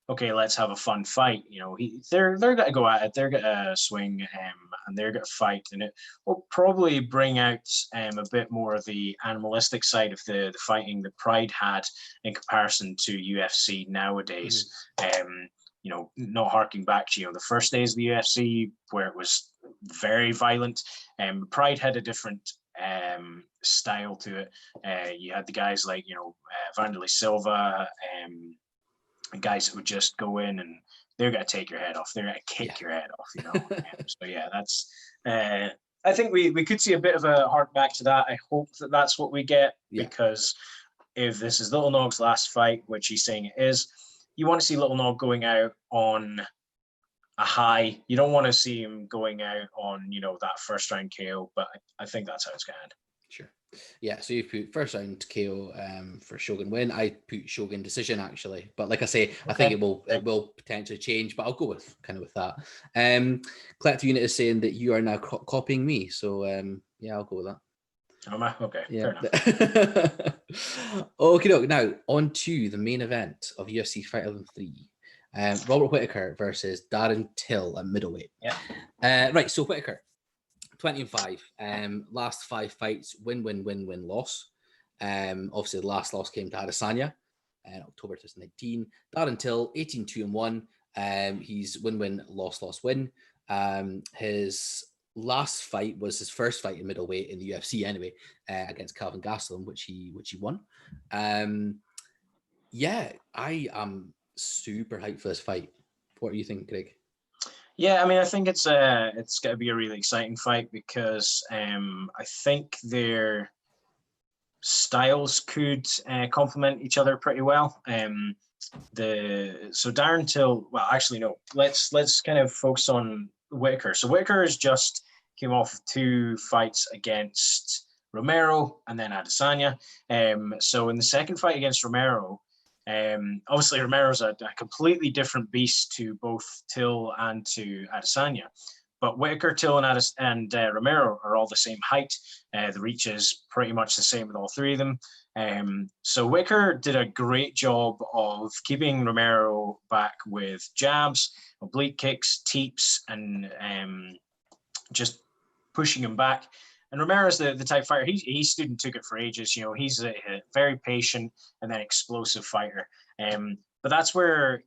okay, let's have a fun fight. You know, they're going to go at it. They're going to swing, and they're going to fight, and it will probably bring out a bit more of the animalistic side of the fighting that Pride had in comparison to UFC nowadays. You know, not harking back to the first days of the UFC where it was very violent. Pride had a different style to it. You had the guys like Vanderlei Silva. Guys that would just go in and they're going to take your head off. They're going to kick your head off, So yeah, that's. I think we could see a bit of a hark back to that. I hope that that's what we get because if this is Little Nog's last fight, which he's saying it is, you want to see Little Nog going out on a high. You don't want to see him going out on that first round KO. But I think that's how it's going to end. Sure. Yeah, so you put first round KO for Shogun win. I put Shogun decision actually, but like I say, I think it will potentially change. But I'll go with that. Collective Unit is saying that you are now copying me, so yeah, I'll go with that. Am I? Okay, fair enough. Okay, now on to the main event of UFC Fight 3. Robert Whittaker versus Darren Till at middleweight. Yeah. Right, so Whittaker. 20-5. Last 5 fights, win, loss. Obviously, the last loss came to Adesanya in October 2019. Darren Till, 18-1. He's win, loss, win. His last fight was his first fight in middleweight in the UFC anyway, against Calvin Gastelum, which he won. Yeah, I am super hyped for this fight. What do you think, Greg? Yeah, I mean, I think it's going to be a really exciting fight because I think their styles could complement each other pretty well. So Darren Till, well, actually no, let's kind of focus on Whittaker. So Whittaker has just came off 2 fights against Romero and then Adesanya. So in the second fight against Romero, obviously Romero's a completely different beast to both Till and to Adesanya, but Whittaker, Till, and Romero are all the same height. The reach is pretty much the same with all 3 of them. So Whittaker did a great job of keeping Romero back with jabs, oblique kicks, teeps, and just pushing him back. And Romero's the type of fighter, he stood and took it for ages. He's a very patient and then explosive fighter. But that's where,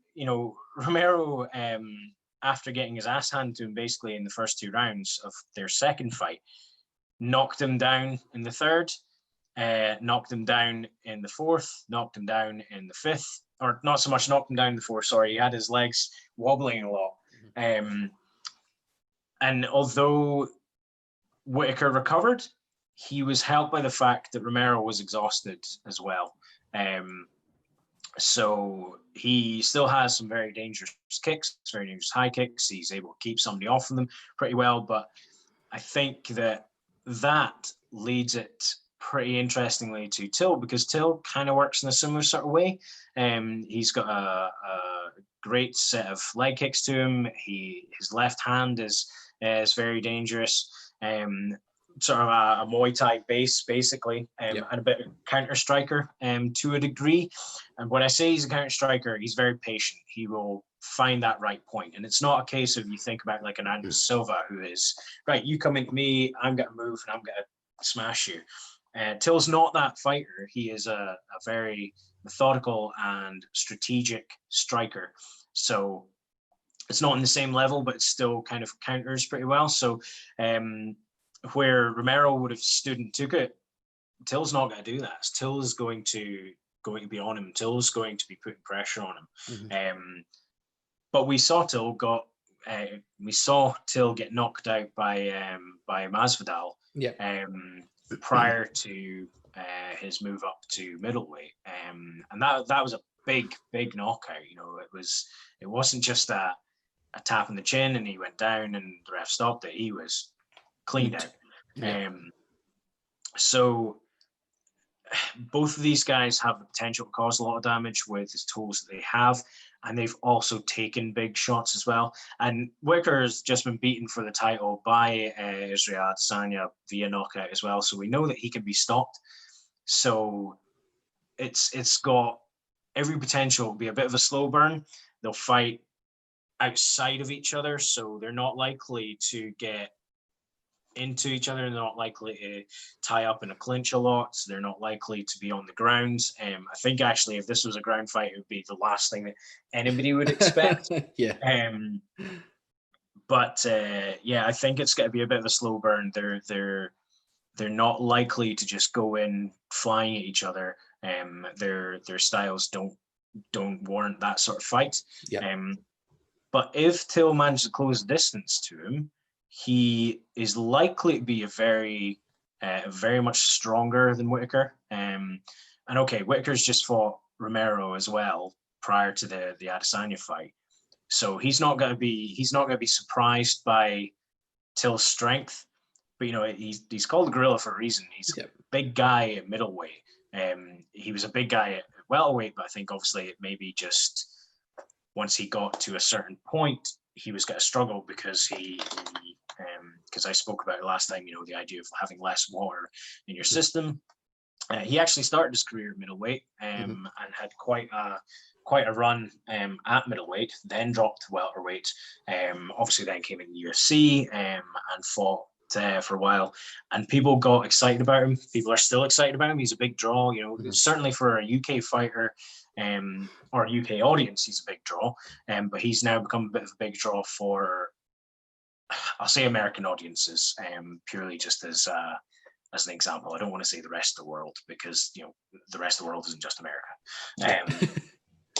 Romero, after getting his ass handed to him basically in the first 2 rounds of their second fight, knocked him down in the third, knocked him down in the fourth, knocked him down in the fifth, or not so much knocked him down in the fourth, sorry, he had his legs wobbling a lot. And although Whittaker recovered, he was helped by the fact that Romero was exhausted as well. So he still has some very dangerous kicks, very dangerous high kicks. He's able to keep somebody off of them pretty well. But I think that leads it pretty interestingly to Till, because Till kind of works in a similar sort of way. He's got a great set of leg kicks to him. His left hand is very dangerous. Sort of a Muay Thai base, basically, and a bit of counter striker to a degree. And when I say he's a counter striker, he's very patient. He will find that right point. And it's not a case of, you think about like an Anderson Silva, who is, right, you come into me, I'm going to move and I'm going to smash you. Till's not that fighter. He is a very methodical and strategic striker. So it's not on the same level, but it still kind of counters pretty well. So where Romero would have stood and took it, Till's not going to do that. Till is going to be on him. Till's going to be putting pressure on him. But we saw Till get knocked out by Masvidal prior to his move up to middleweight, and that was a big knockout. It wasn't just a tap in the chin and he went down and the ref stopped it. He was cleaned out. So both of these guys have the potential to cause a lot of damage with the tools that they have, and they've also taken big shots as well. And Whittaker's just been beaten for the title by Israel Adesanya via knockout as well, so we know that he can be stopped. So it's got every potential to be a bit of a slow burn. They'll fight outside of each other, so they're not likely to get into each other. They're not likely to tie up in a clinch a lot. So they're not likely to be on the ground. I think actually, if this was a ground fight, it would be the last thing that anybody would expect. Yeah. But yeah, I think it's going to be a bit of a slow burn. They're not likely to just go in flying at each other. Their styles don't warrant that sort of fight. Yeah. But if Till manages to close the distance to him, he is likely to be a very much stronger than Whittaker. And okay, Whittaker's just fought Romero as well prior to the Adesanya fight, so he's not going to be surprised by Till's strength. But he's called a gorilla for a reason. He's a big guy at middleweight. He was a big guy at welterweight, but I think obviously it maybe just once he got to a certain point, he was going to struggle because because I spoke about it last time, the idea of having less water in your system. He actually started his career at middleweight and had quite a run at middleweight, then dropped to welterweight. Obviously then came in the UFC and fought for a while, and people got excited about him. People are still excited about him. He's a big draw, certainly for a UK fighter or a UK audience, he's a big draw. But he's now become a bit of a big draw for, I'll say, American audiences, purely just as an example. I don't want to say the rest of the world, because the rest of the world isn't just America,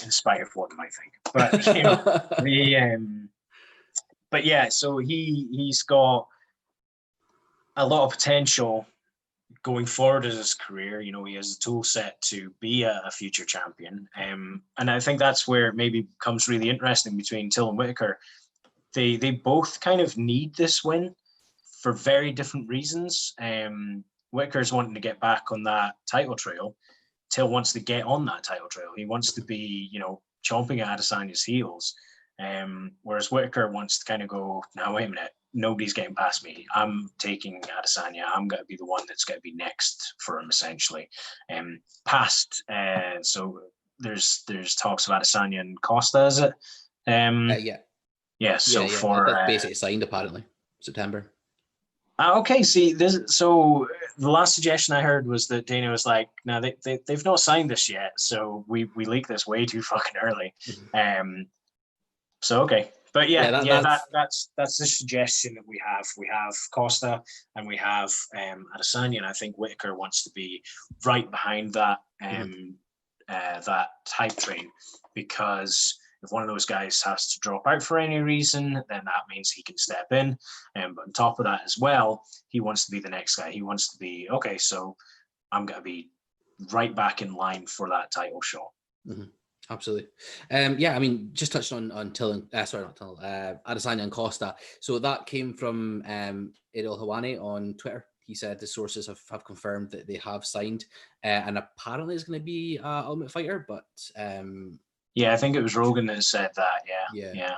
in spite of what they might think. But yeah, so he's got a lot of potential going forward as his career. He has a tool set to be a future champion. And I think that's where it maybe becomes really interesting between Till and Whittaker. They both kind of need this win for very different reasons. Whittaker's wanting to get back on that title trail. Till wants to get on that title trail. He wants to be, chomping at Adesanya's heels. Whereas Whittaker wants to kind of go, now wait a minute, nobody's getting past me. I'm taking Adesanya. I'm going to be the one that's going to be next for him, essentially. So there's talks of Adesanya and Costa, is it? Yeah. Yeah. So that's basically signed apparently September. Okay. See this. So the last suggestion I heard was that Dana was like, "No, they've not signed this yet. So we leaked this way too fucking early." So okay. But that's the suggestion that we have. We have Costa and we have Adesanya, and I think Whittaker wants to be right behind that that hype train, because if one of those guys has to drop out for any reason, then that means he can step in. But on top of that as well, he wants to be the next guy. He wants to be, okay, so I'm going to be right back in line for that title shot. Absolutely. Just touching on Adesanya and Costa. So that came from Errol Hawani on Twitter. He said the sources have confirmed that they have signed, and apparently it's going to be Ultimate Fighter, but yeah, I think it was Rogan that said that. Yeah.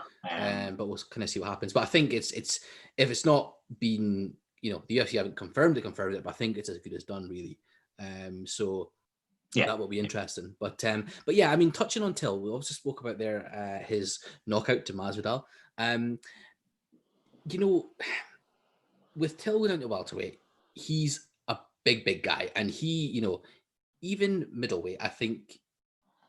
But we'll kind of see what happens. But I think it's if it's not been, the UFC haven't confirmed it, but I think it's as good as done, really. That will be interesting. But touching on Till, we also spoke about there his knockout to Masvidal. With Till going into welterweight, he's a big guy, and he, even middleweight, I think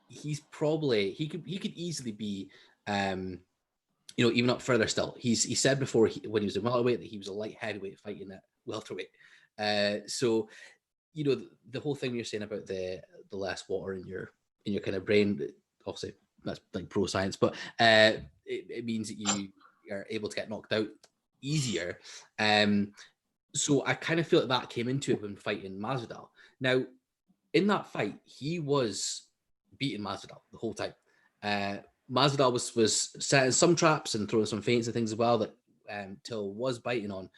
he's probably he could easily be even up further still. He said before when he was in welterweight that he was a light heavyweight fighting at welterweight. So the whole thing you're saying about the less water in your kind of brain, obviously that's like pro science, but it means that you are able to get knocked out easier. So I kind of feel that came into it when fighting Masvidal. Now, in that fight, he was beating Masvidal the whole time. Masvidal was setting some traps and throwing some feints and things as well that Till was biting on.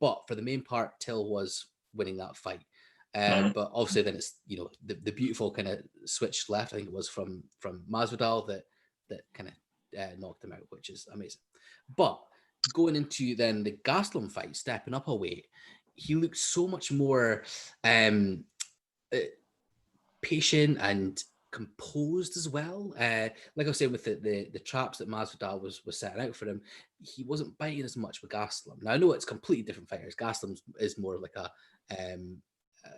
But for the main part, Till was winning that fight. But obviously then it's, you know, the beautiful kind of switch left, I think it was from Masvidal that kind of knocked him out, which is amazing. But going into then the Gastelum fight, stepping up a weight, he looked so much more patient and composed as well. Like I was saying with the traps that Masvidal was setting out for him, he wasn't biting as much with Gastelum. Now I know it's completely different fighters. Gastelum is more like a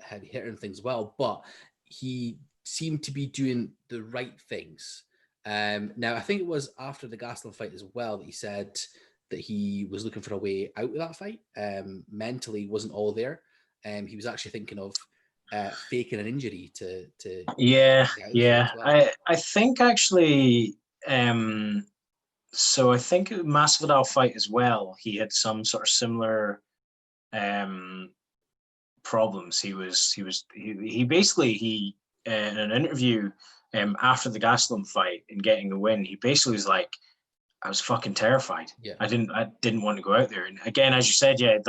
heavy hitter and things as well, but he seemed to be doing the right things. Now I think it was after the Gastelum fight as well that he said that he was looking for a way out of that fight. Mentally wasn't all there. He was actually thinking of faking an injury to Yeah, get out of the fight yeah. as well. I think actually, so I think Masvidal fight as well. He had some sort of similar problems. He basically in an interview after the Gastelum fight and getting the win, he basically was like, I was fucking terrified. Yeah. I didn't want to go out there. And again, as you said, yeah,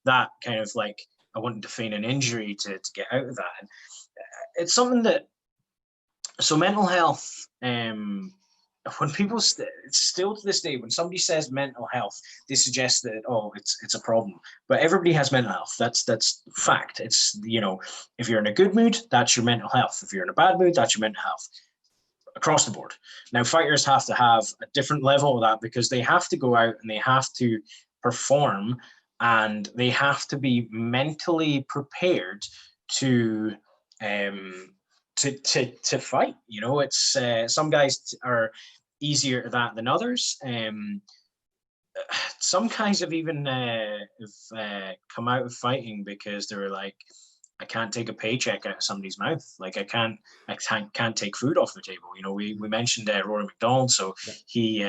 that kind of like, I wanted to feign an injury to get out of that. And it's something that, so mental health, when people still to this day, when somebody says mental health, they suggest that, oh, it's a problem. But everybody has mental health. That's fact. It's, you know, if you're in a good mood, that's your mental health. If you're in a bad mood, that's your mental health. Across the board. Now, fighters have to have a different level of that because they have to go out and they have to perform and they have to be mentally prepared to fight. You know, it's some guys are easier at that than others. Some guys have even come out of fighting because they were like, I can't take a paycheck out of somebody's mouth. Like I can't take food off the table. You know, we mentioned Rory McDonald. So he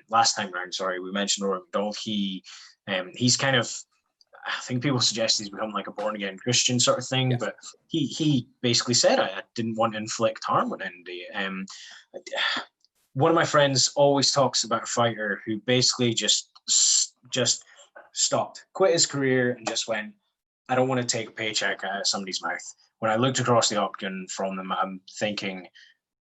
last time round, sorry, we mentioned Rory McDonald. He's kind of, I think people suggest he's become like a born again Christian sort of thing. Yes. But he basically said I didn't want to inflict harm on anybody. One of my friends always talks about a fighter who basically just stopped, quit his career, and just went, I don't want to take a paycheck out of somebody's mouth. When I looked across the octagon from them, I'm thinking,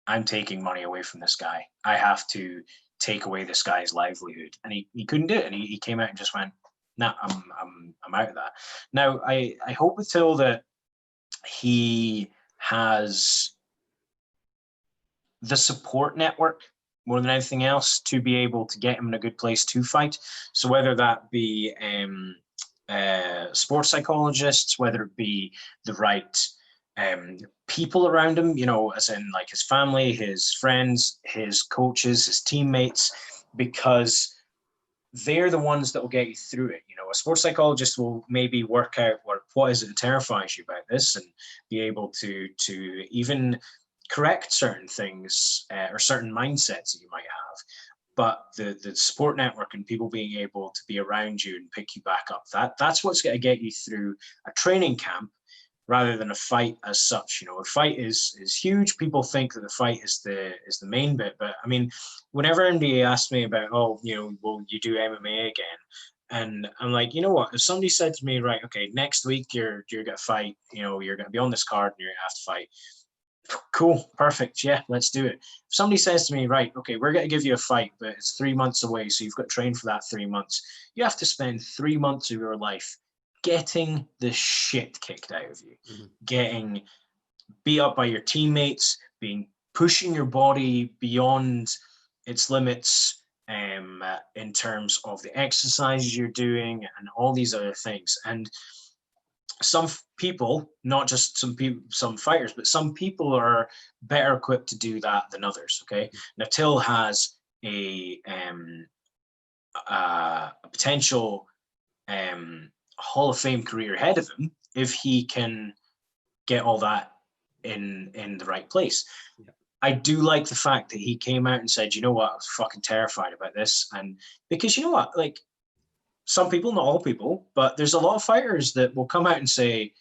I'm taking money away from this guy. I have to take away this guy's livelihood. And he couldn't do it. And he came out and just went, nah, I'm out of that. Now, I hope until that he has the support network more than anything else to be able to get him in a good place to fight. So whether that be sports psychologists, whether it be the right people around him, you know, as in like his family, his friends, his coaches, his teammates, because they're the ones that will get you through it. You know, a sports psychologist will maybe work out what is it that terrifies you about this and be able to even correct certain things or certain mindsets that you might have. But the support network and people being able to be around you and pick you back up, that's what's going to get you through a training camp rather than a fight as such. You know, a fight is huge. People think that the fight is the main bit. But I mean, whenever anybody asks me about, oh, you know, will you do MMA again? And I'm like, you know what? If somebody said to me, right, okay, next week you're going to fight, you know, you're going to be on this card and you're going to have to fight. Cool, perfect. Yeah, let's do it. If somebody says to me, right, okay, we're going to give you a fight, but it's 3 months away, so you've got to train for that 3 months. You have to spend 3 months of your life getting the shit kicked out of you, getting beat up by your teammates, pushing your body beyond its limits in terms of the exercises you're doing and all these other things. And some people, not just some fighters, but some people are better equipped to do that than others. Okay. Now Till has a potential Hall of Fame career ahead of him if he can get all that in the right place. Yeah. I do like the fact that he came out and said, you know what, I was fucking terrified about this. And because you know what, like, some people, not all people, but there's a lot of fighters that will come out and say,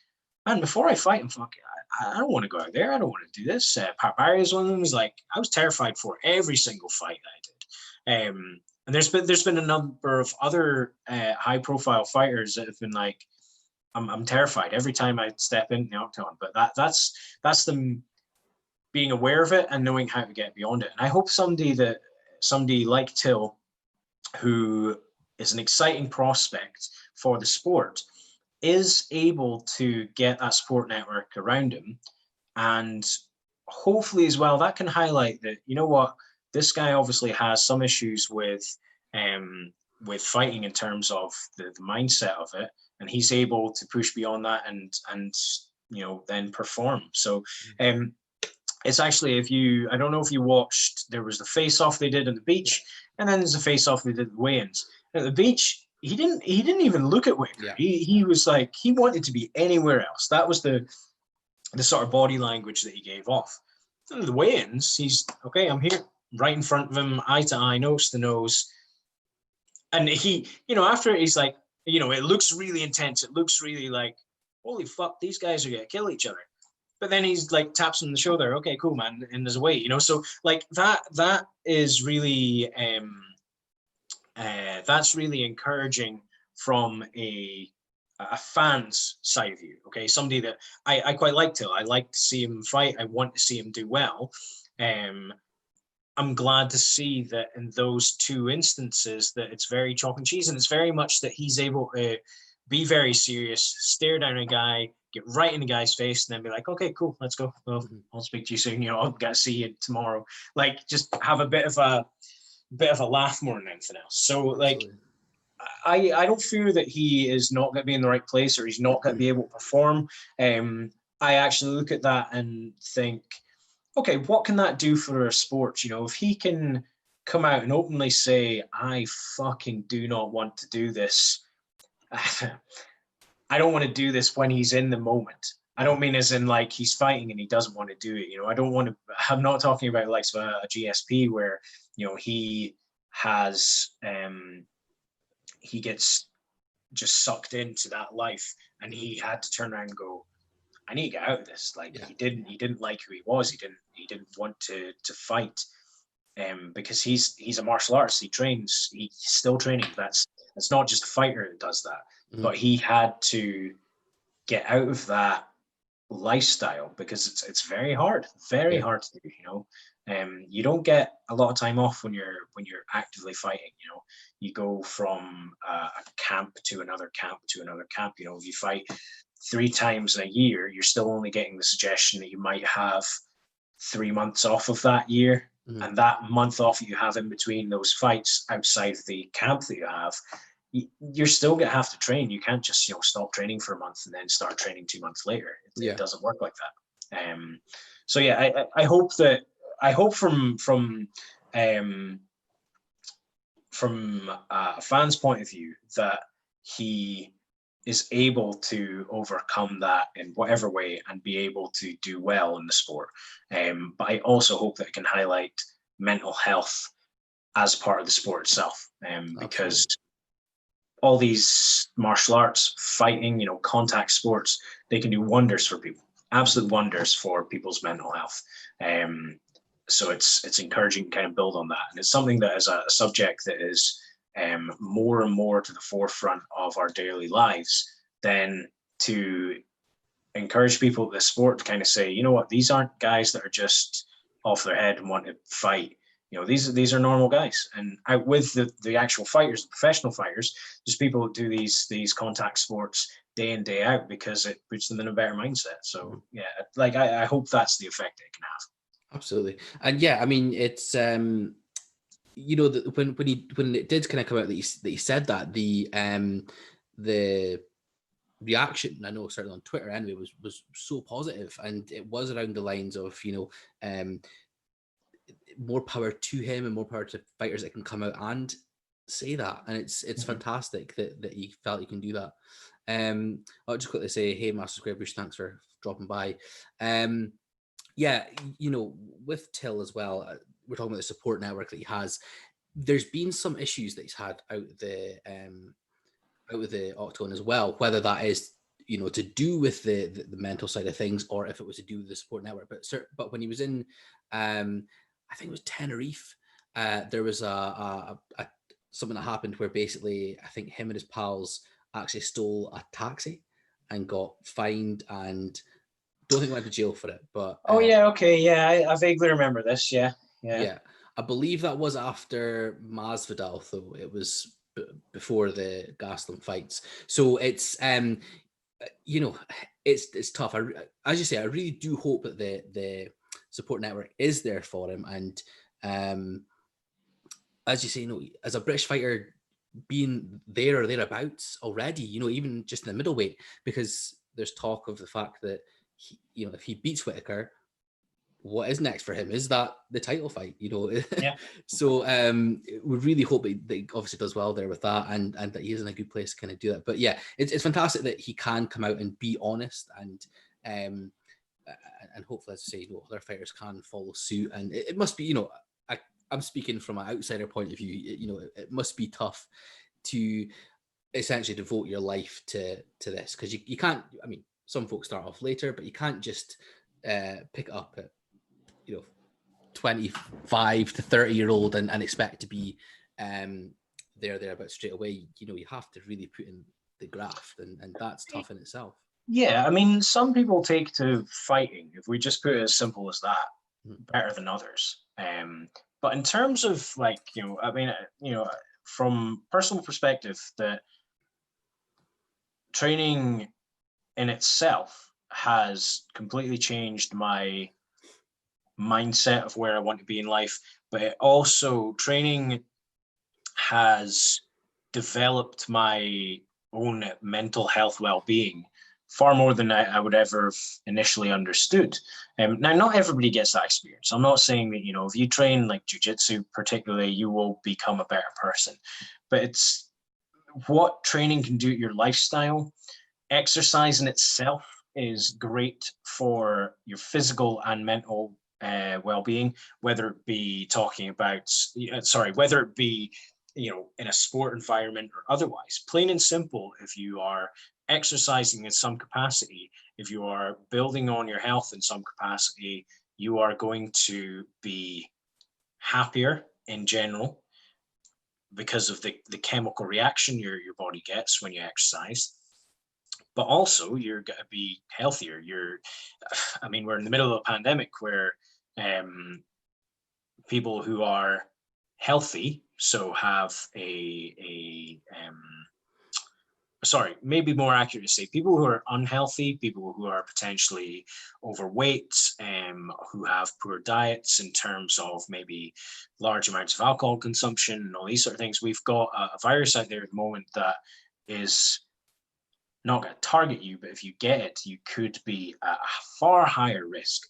man, before I fight, I don't want to go out there. I don't want to do this. Pat Barry is one of them. He's like, I was terrified for every single fight I did. And there's been a number of other high profile fighters that have been like, I'm terrified every time I step into the octagon. But that's them being aware of it and knowing how to get beyond it. And I hope somebody like Till, who is an exciting prospect for the sport, is able to get that support network around him. And hopefully as well, that can highlight that, you know what, this guy obviously has some issues with fighting in terms of the mindset of it, and he's able to push beyond that and then perform. So it's actually, I don't know if you watched, there was the face-off they did on the beach, and then there's the face-off they did at the weigh-ins. At the beach, he didn't even look at Whittaker. Yeah. He was like, he wanted to be anywhere else. That was the sort of body language that he gave off. And the weigh-ins, he's okay, I'm here right in front of him, eye to eye, nose to nose. And he, after he's like, it looks really intense. It looks really like, holy fuck, these guys are gonna kill each other. But then he's like taps him on the shoulder. Okay, cool, man. And there's a way, So like that is really that's really encouraging from a fan's side of you. Okay, somebody that I quite like Till. I like to see him fight. I want to see him do well. I'm glad to see that in those two instances that it's very chalk and cheese, and it's very much that he's able to be very serious, stare down a guy, get right in the guy's face, and then be like, okay, cool, let's go. Well, I'll speak to you soon. I'll get to see you tomorrow. Like, just have a bit of a laugh more than anything else. So, like, I don't fear that he is not going to be in the right place or he's not going to be able to perform. I actually look at that and think, okay, what can that do for our sport? If he can come out and openly say, I fucking do not want to do this. I don't want to do this when he's in the moment. I don't mean as in like he's fighting and he doesn't want to do it. I don't want to, I'm not talking about like a GSP where, he has, he gets just sucked into that life and he had to turn around and go, I need to get out of this. Like he didn't like who he was. He didn't want to fight. Because he's a martial artist. He trains, he's still training. That's not just a fighter that does that. But he had to get out of that lifestyle because it's very hard hard to do. You don't get a lot of time off when you're actively fighting. You go from a camp to another camp to another camp. If you fight 3 times in a year, you're still only getting the suggestion that you might have 3 months off of that year. And that month off you have in between those fights outside the camp that you have, you're still going to have to train. You can't just, stop training for a month and then start training 2 months later. It doesn't work like that. So yeah, I hope from a fan's point of view that he is able to overcome that in whatever way and be able to do well in the sport. But I also hope that it can highlight mental health as part of the sport itself, because all these martial arts, fighting, contact sports, they can do wonders for people, absolute wonders for people's mental health. So it's encouraging to kind of build on that. And it's something that is a subject that is more and more to the forefront of our daily lives, than to encourage people at the sport to kind of say, you know what, these aren't guys that are just off their head and want to fight. These are normal guys. And out with the actual fighters, the professional fighters, there's people who do these contact sports day in, day out because it puts them in a better mindset. So yeah, like I hope that's the effect it can have. Absolutely. And yeah, I mean, it's when it did kind of come out that he said that, the reaction, I know certainly on Twitter anyway, was so positive, and it was around the lines of more power to him and more power to fighters that can come out and say that. And it's fantastic that he felt he can do that. I'll just quickly say, hey, Master Square Bush, thanks for dropping by. Yeah, with Till as well, we're talking about the support network that he has. There's been some issues that he's had out with the octagon as well, whether that is to do with the mental side of things, or if it was to do with the support network. But when he was in I think it was Tenerife, there was a something that happened where basically I think him and his pals actually stole a taxi, and got fined, and don't think went to jail for it. But I vaguely remember this. Yeah. I believe that was after Masvidal, though. It was before the Gastelum fights. So it's it's tough. As you say, I really do hope that the support network is there for him. And as you say, as a British fighter, being there or thereabouts already, even just in the middleweight, because there's talk of the fact that if he beats Whittaker, what is next for him? Is that the title fight? Yeah. So we really hope that he obviously does well there with that, and that he is in a good place to kind of do that. But yeah, it's fantastic that he can come out and be honest, and hopefully, as I say, other fighters can follow suit. And it must be, I'm speaking from an outsider point of view. It must be tough to essentially devote your life to this, because you can't. I mean, some folks start off later, but you can't just pick it up at 25 to 30-year-old and expect to be there about straight away. You have to really put in the graft, and that's tough in itself. Yeah, I mean, some people take to fighting, if we just put it as simple as that, better than others. But in terms of from personal perspective, that training in itself has completely changed my mindset of where I want to be in life, but it also, training has developed my own mental health well-being far more than I would ever have initially understood. Now, not everybody gets that experience. I'm not saying that, if you train like jiu-jitsu particularly, you will become a better person, but it's what training can do to your lifestyle. Exercise in itself is great for your physical and mental well-being, whether it be in a sport environment or otherwise. Plain and simple, if you are exercising in some capacity, if you are building on your health in some capacity, you are going to be happier in general because of the chemical reaction your body gets when you exercise. But also, you're going to be healthier. We're in the middle of a pandemic where people who are healthy, so have maybe more accurate to say people who are unhealthy, people who are potentially overweight, who have poor diets in terms of maybe large amounts of alcohol consumption and all these sort of things. We've got a virus out there at the moment that is not going to target you, but if you get it, you could be at a far higher risk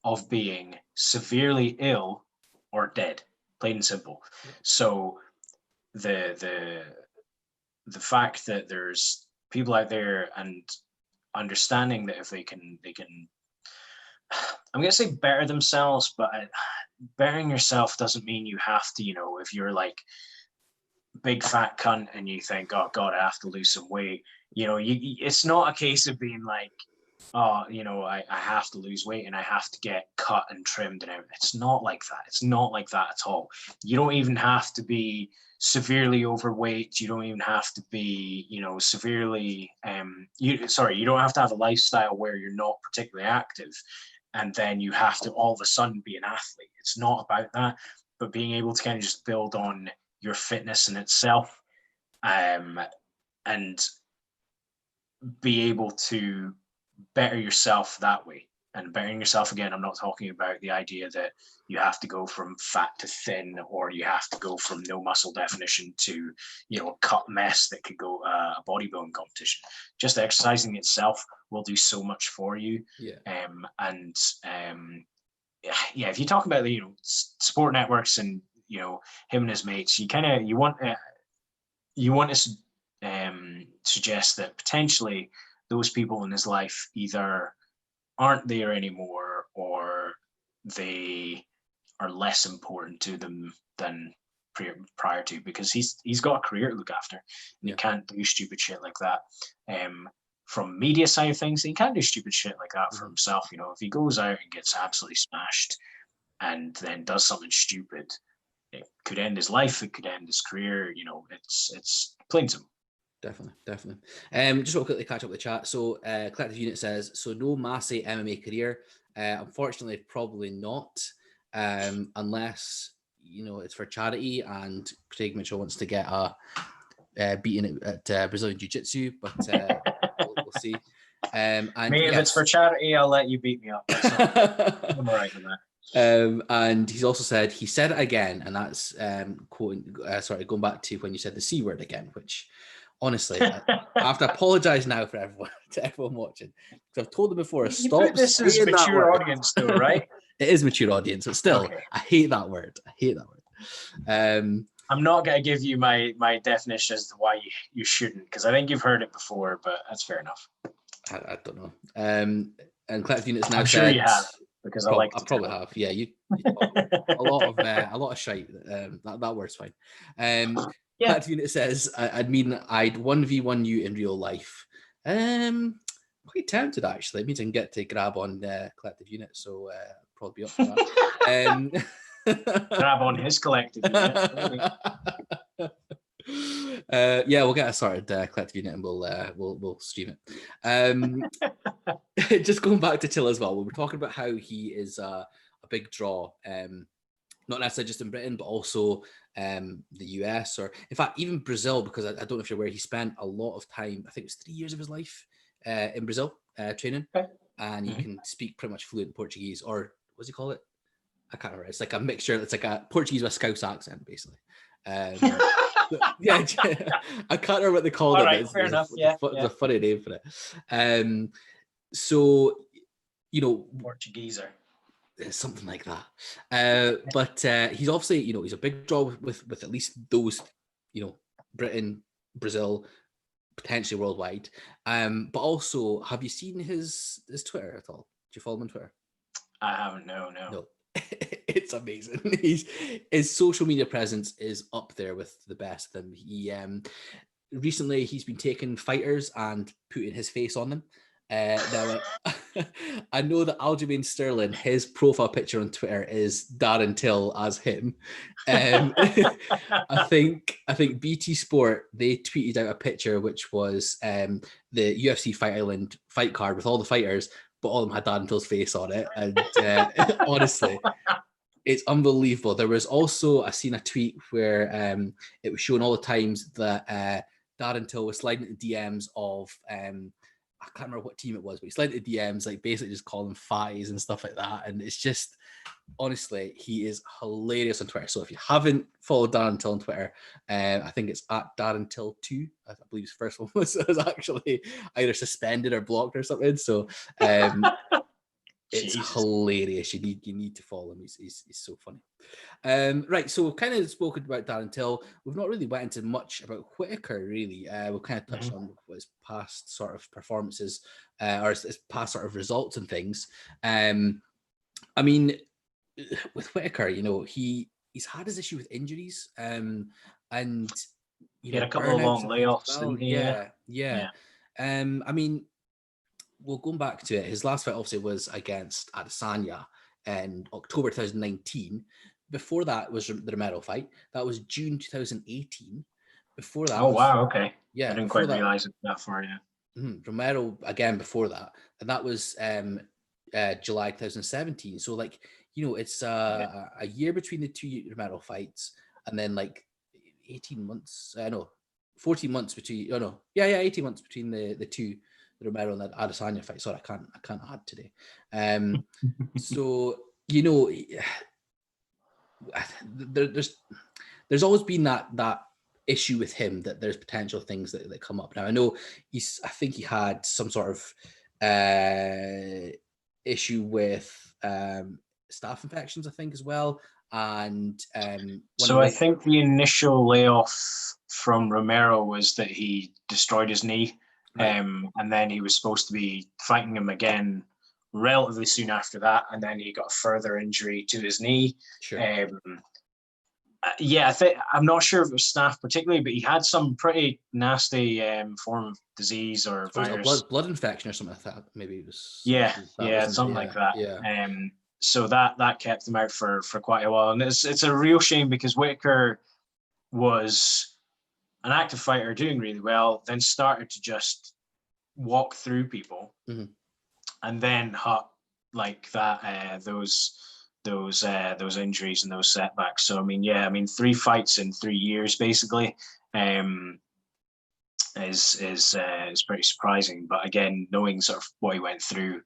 of being severely ill or dead, plain and simple. So the fact that there's people out there and understanding that if they can I'm going to say better themselves, but bettering yourself doesn't mean you have to, if you're like big fat cunt and you think, oh God, I have to lose some weight, it's not a case of being like, oh, I have to lose weight and I have to get cut and trimmed and everything. It's not like that. It's not like that at all. You don't even have to be severely overweight. You don't even have to be, severely, you don't have to have a lifestyle where you're not particularly active and then you have to all of a sudden be an athlete. It's not about that, but being able to kind of just build on your fitness in itself, and be able to better yourself that way. And bettering yourself, again, I'm not talking about the idea that you have to go from fat to thin, or you have to go from no muscle definition to, a cut mess that could go a bodybuilding competition. Just exercising itself will do so much for you. If you talk about the sport networks and him and his mates, you want to suggest that potentially those people in his life either aren't there anymore or they are less important to them than prior to, because he's got a career to look after. And you can't do stupid shit like that. From media side of things, he can't do stupid shit like that for himself. If he goes out and gets absolutely smashed and then does something stupid, it could end his life, it could end his career. It's plain simple. Definitely. Just real quickly catch up with the chat. So Collective Unit says, so no Massey MMA career. Unfortunately, probably not, unless it's for charity and Craig Mitchell wants to get a beating at Brazilian Jiu-Jitsu, but we'll see. And Mate, if it's for charity, I'll let you beat me up. I'm all right with that. And he's also said, he said it again, and that's quoting, going back to when you said the C word again, which honestly, I have to apologize now for everyone watching, because I've told them before, stop. This is mature audience though, right? It is mature audience, but still, okay. I hate that word. I'm not going to give you my definition as to why you shouldn't, because I think you've heard it before, but that's fair enough. I don't know. And Collective Units now I'm sure you have, because I probably have. Yeah, you a lot of shite. That word's fine. Collective Unit says, I'd 1v1 you in real life. Quite tempted actually. It means I can get to grab on Collective Unit, so probably be up for that. Grab on his Collective Unit. We'll get a sorted Collective Unit and we'll stream it. Just going back to Till as well, we were talking about how he is a big draw, not necessarily just in Britain, but also the US, or in fact even Brazil, because I don't know if you're aware, he spent a lot of time, I think it was 3 years of his life in Brazil training, and he can speak pretty much fluent Portuguese, or what does he call it? I can't remember. It's like a mixture. It's like a Portuguese with a Scouse accent, basically. I can't remember what they called it. Right, fair enough. It's a funny name for it. So, Portugueser, something like that. But he's obviously, he's a big draw with at least those, Britain, Brazil, potentially worldwide. But also, have you seen his Twitter at all? Do you follow him on Twitter? I haven't. No. It's amazing. His social media presence is up there with the best of them. He recently he's been taking fighters and putting his face on them. Now I know that Aljamain Sterling, his profile picture on Twitter is Darren Till as him. I think BT Sport, they tweeted out a picture which was the UFC Fight Island fight card with all the fighters, but all of them had Darren Till's face on it. And honestly, it's unbelievable. There was also, I seen a tweet where it was showing all the times that Darren Till was sliding into DMs of, I can't remember what team it was, but he slid into DMs, like basically just calling them fatties and stuff like that. And it's just, honestly, he is hilarious on Twitter. So if you haven't followed Darren Till on Twitter, I think it's at Darren Till 2. I believe his first one was actually either suspended or blocked or something. So it's hilarious. You need to follow him. He's so funny. Right, so we've kind of spoken about Darren Till. We've not really went into much about Whittaker, really. We've kind of touched on his past sort of performances or his past sort of results and things. I mean, with Whittaker, he's had his issue with injuries, and he had a couple of long layoffs. Well. Yeah. I mean, well, going back to it, his last fight obviously was against Adesanya in October 2019. Before that was the Romero fight. That was June 2018. Before that, wow, okay. Yeah, I didn't quite realize it that far. Yeah. Romero again before that, and that was July 2017. So it's a year between the two Romero fights, and then 18 months. 14 months between. 18 months between the two. The Romero and that Adesanya fight. Sorry, I can't add today. So there's always been that issue with him, that there's potential things that come up. Now I know I think he had some sort of issue with staph infections, I think, as well. And so I think the initial layoff from Romero was that he destroyed his knee. Right. And then he was supposed to be fighting him again relatively soon after that, and then he got a further injury to his knee. Sure. I'm not sure if it was staph particularly, but he had some pretty nasty form of disease or virus. Blood infection or something like that. Maybe it was. Something like that. Yeah. So that kept him out for quite a while, and it's a real shame because Whittaker was an active fighter doing really well, then started to just walk through people, and then like that those injuries and those setbacks. So I mean 3 fights in 3 years basically is pretty surprising. But again, knowing sort of what he went through,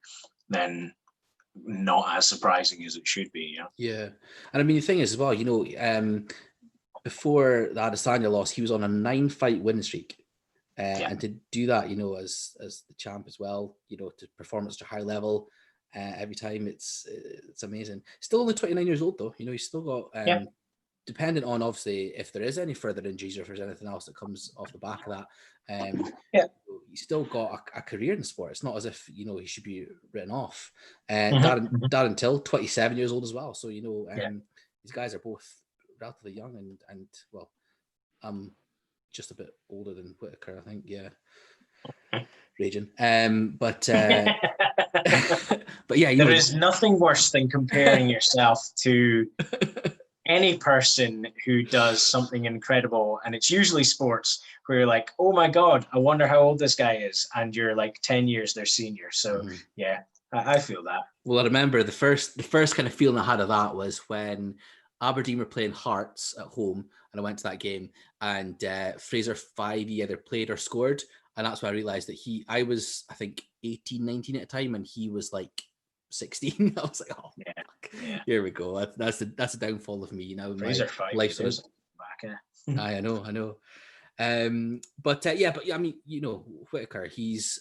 then not as surprising as it should be. Yeah, and I mean the thing is as well, before the Adesanya loss, he was on a 9-fight win streak. And to do that, as the champ as well, to perform at such a high level every time, it's amazing. Still only 29 years old though. He's still got, dependent on obviously if there is any further injuries or if there's anything else that comes off the back of that. He's still got a career in the sport. It's not as if he should be written off. Darren Till, 27 years old as well. So these guys are both relatively young and well, just a bit older than Whittaker, I think. Yeah, raging. But but yeah, there is nothing worse than comparing yourself to any person who does something incredible, and it's usually sports where you're like, oh my god, I wonder how old this guy is, and you're like 10 years their senior. So yeah, I feel that. Well, I remember the first kind of feeling I had of that was when Aberdeen were playing Hearts at home, and I went to that game, and Fraser Fivey either played or scored, and that's when I realised that I was, I think, 18, 19 at the time, and he was like 16. I was like, oh, here we go. That's the downfall of me. Fraser Fivey back. I know. But I mean, Whittaker, he's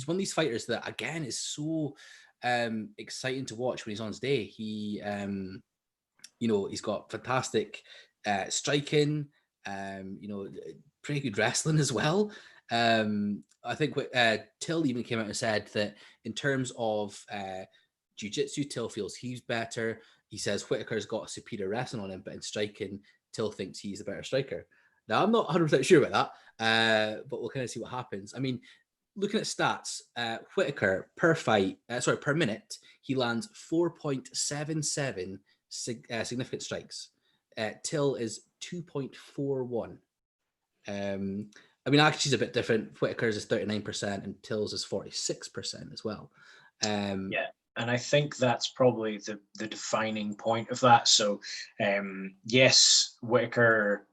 one of these fighters that again is so exciting to watch when he's on his day. He he's got fantastic striking, pretty good wrestling as well. I think Till even came out and said that in terms of jiu-jitsu, Till feels he's better. He says Whittaker's got a superior wrestling on him, but in striking, Till thinks he's a better striker. Now, I'm not 100% sure about that, but we'll kind of see what happens. I mean, looking at stats, Whittaker per minute, he lands 4.77 significant strikes. Till is 2.41. I mean, actually, it's a bit different. Whittaker's is 39% and Till's is 46% as well. And I think that's probably the defining point of that. So, yes, Whittaker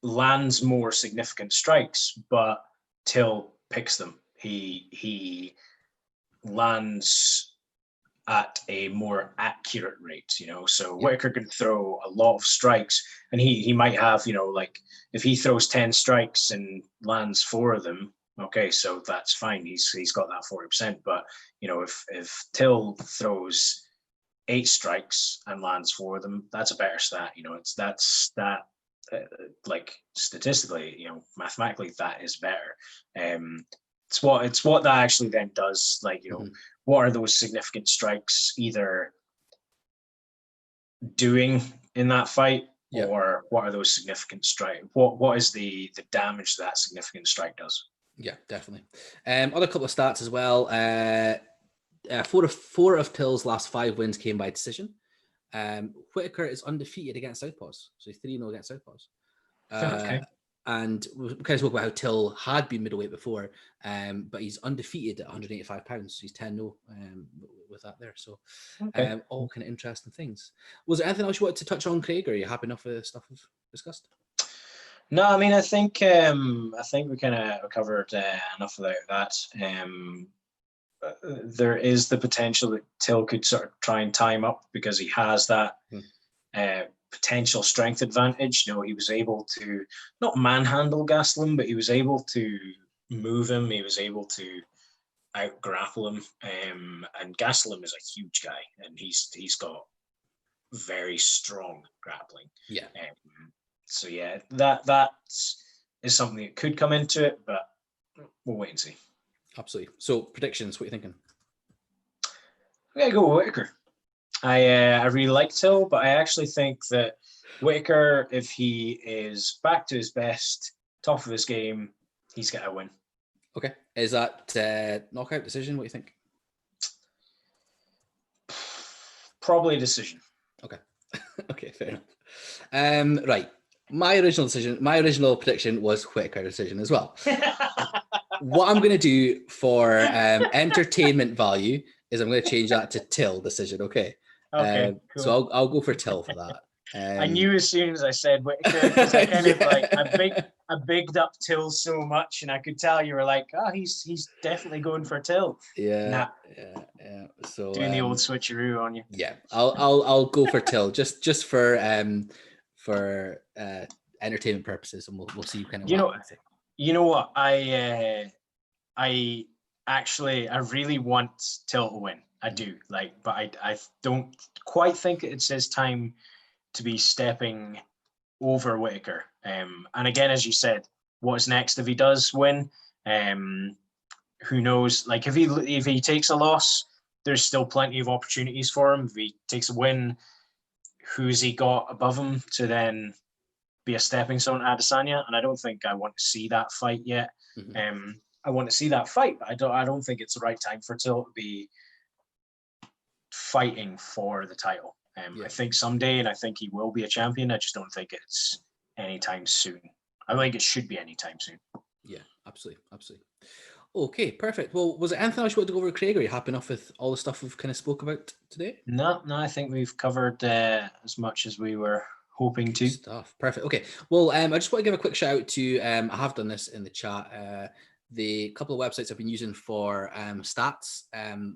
lands more significant strikes, but Till picks them. He lands at a more accurate rate, So Whittaker can throw a lot of strikes, and he might have, like if he throws 10 strikes and lands 4 of them, okay, so that's fine. He's got that 40%. But if Till throws 8 strikes and lands 4 of them, that's a better stat. Like statistically, mathematically, that is better. It's what that actually then does. Like, what are those significant strikes either doing in that fight, or what are those significant strike? What is the damage that significant strike does? Yeah, definitely. Other couple of stats as well. 4 of Till's last 5 wins came by decision. Whittaker is undefeated against southpaws, so he's 3-0 against southpaws. Okay. And we kind of spoke about how Till had been middleweight before, but he's undefeated at 185 pounds. So he's 10-0 with that there. So all kind of interesting things. Was there anything else you wanted to touch on, Craig, or are you happy enough with the stuff we've discussed? No, I mean, I think we kind of covered enough about that. There is the potential that Till could sort of try and tie him up because he has that potential strength advantage. He was able to not manhandle Gastelum, but he was able to move him. He was able to out grapple him. And Gastelum is a huge guy, and he's got very strong grappling. Yeah. So yeah, that is something that could come into it, but we'll wait and see. Absolutely. So predictions, what are you thinking? I'm gonna go with Whittaker. I really like Till, but I actually think that Whittaker, if he is back to his best, top of his game, he's got a win. Okay. Is that knockout decision? What do you think? Probably a decision. Okay. Okay, fair enough. Right. my original prediction was Whittaker decision as well. What I'm going to do for entertainment value is I'm going to change that to Till decision. Okay. Okay, cool. So I'll go for Till for that. I knew as soon as I said Whittaker, because I kind of like I bigged up Till so much, and I could tell you were like, oh, he's definitely going for Till. Yeah. So doing the old switcheroo on you. Yeah, I'll go for Till just for entertainment purposes, and we'll see kind of. You know what? I really want Till to win. I do, but I don't quite think it's his time to be stepping over Whittaker. And again, as you said, what's next if he does win? Who knows? Like if he takes a loss, there's still plenty of opportunities for him. If he takes a win, who's he got above him to then be a stepping stone to Adesanya? And I don't think I want to see that fight yet. Mm-hmm. I want to see that fight, but I don't think it's the right time for Till to be fighting for the title. I think someday, and I think he will be a champion. I just don't think it's anytime soon. I think it should be anytime soon. Yeah, absolutely. Okay, perfect. Well, was there anything else you wanted to go over, Craig? Or are you happy enough with all the stuff we've kind of spoke about today? No, I think we've covered as much as we were hoping to. Stuff. Perfect. Okay. Well, I just want to give a quick shout out to, I have done this in the chat, the couple of websites I've been using for stats.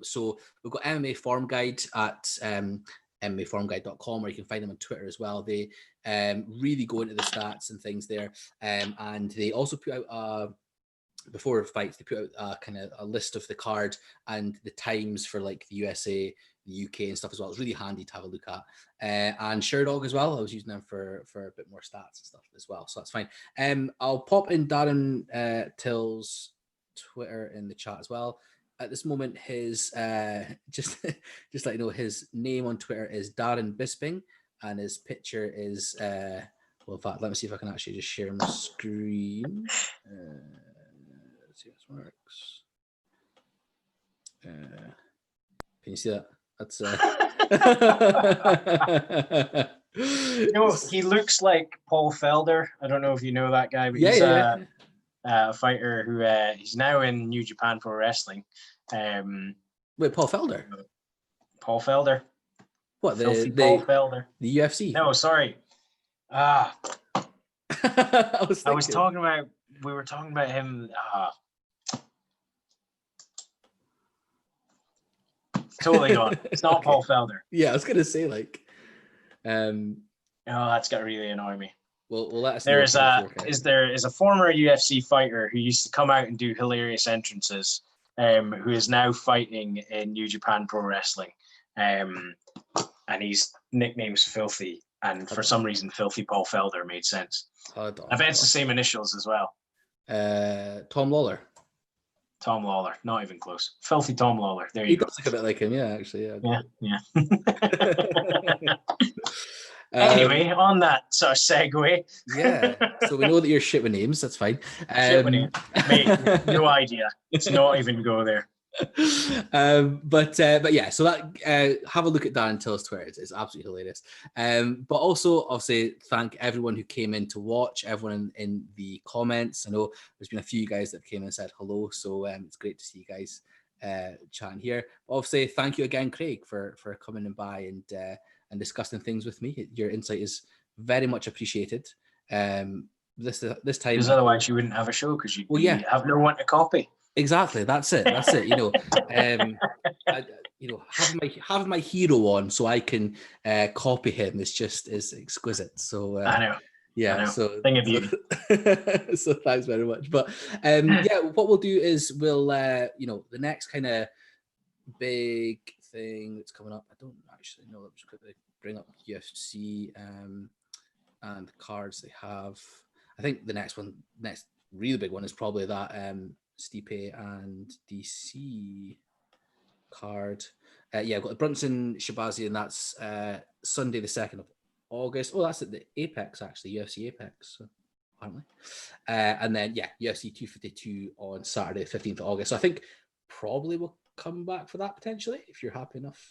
So we've got MMA Form Guide at MMAformguide.com, where you can find them on Twitter as well. They really go into the stats and things there. And they also put out before fights, they put out kind of a list of the card and the times for like the USA, the UK and stuff as well. It's really handy to have a look at. And ShareDog as well. I was using them for a bit more stats and stuff as well. So that's fine. I'll pop in Darren Till's Twitter in the chat as well. At this moment, his just let you know, his name on Twitter is Darren Bisping, and his picture is well, in fact, let me see if I can actually just share my screen. Let's see if this works. Can you see that? That's he looks like Paul Felder. I don't know if you know that guy, but he's a fighter who he's now in New Japan Pro Wrestling. Wait, Paul Felder? Paul Felder. What, Paul Felder? The UFC? No, sorry. We were talking about him. Totally gone. It's not okay. Paul Felder. Yeah, I was gonna say that's gonna really annoy me. Well, let us there is a former UFC fighter who used to come out and do hilarious entrances, who is now fighting in New Japan Pro Wrestling, and his nickname's Filthy, and for some reason Filthy Paul Felder made sense. I bet it's the same initials as well. Tom Lawler. Tom Lawler, not even close. Filthy Tom Lawler. There you go. He does look a bit like him, yeah, actually. Yeah. Anyway, on that sort of segue. Yeah, so we know that you're shit with names. That's fine. Shit with names. Mate, no idea. Let's not even go there. But yeah, so that have a look at Darren Till's Twitter. It's absolutely hilarious. But also, obviously, thank everyone who came in to watch, everyone in the comments. I know there's been a few guys that came and said hello, so it's great to see you guys chatting here. But obviously, thank you again, Craig, for coming in by and discussing things with me. Your insight is very much appreciated. This time, because otherwise you wouldn't have a show, because you have no one to copy. Exactly, that's it. Having my hero on so I can copy him is exquisite. So I know. Yeah, I know. so thing of beauty. So thanks very much. But what we'll do is we'll the next kind of big thing that's coming up. I don't actually know. Let's quickly bring up UFC and the cards they have. I think the next really big one is probably that Stipe and DC card. I've got the Brunson Shabazi, and that's Sunday the 2nd of August. Oh, that's at the Apex, actually, UFC Apex, so, apparently. And then UFC 252 on Saturday the 15th of August. So I think probably we'll come back for that potentially, if you're happy enough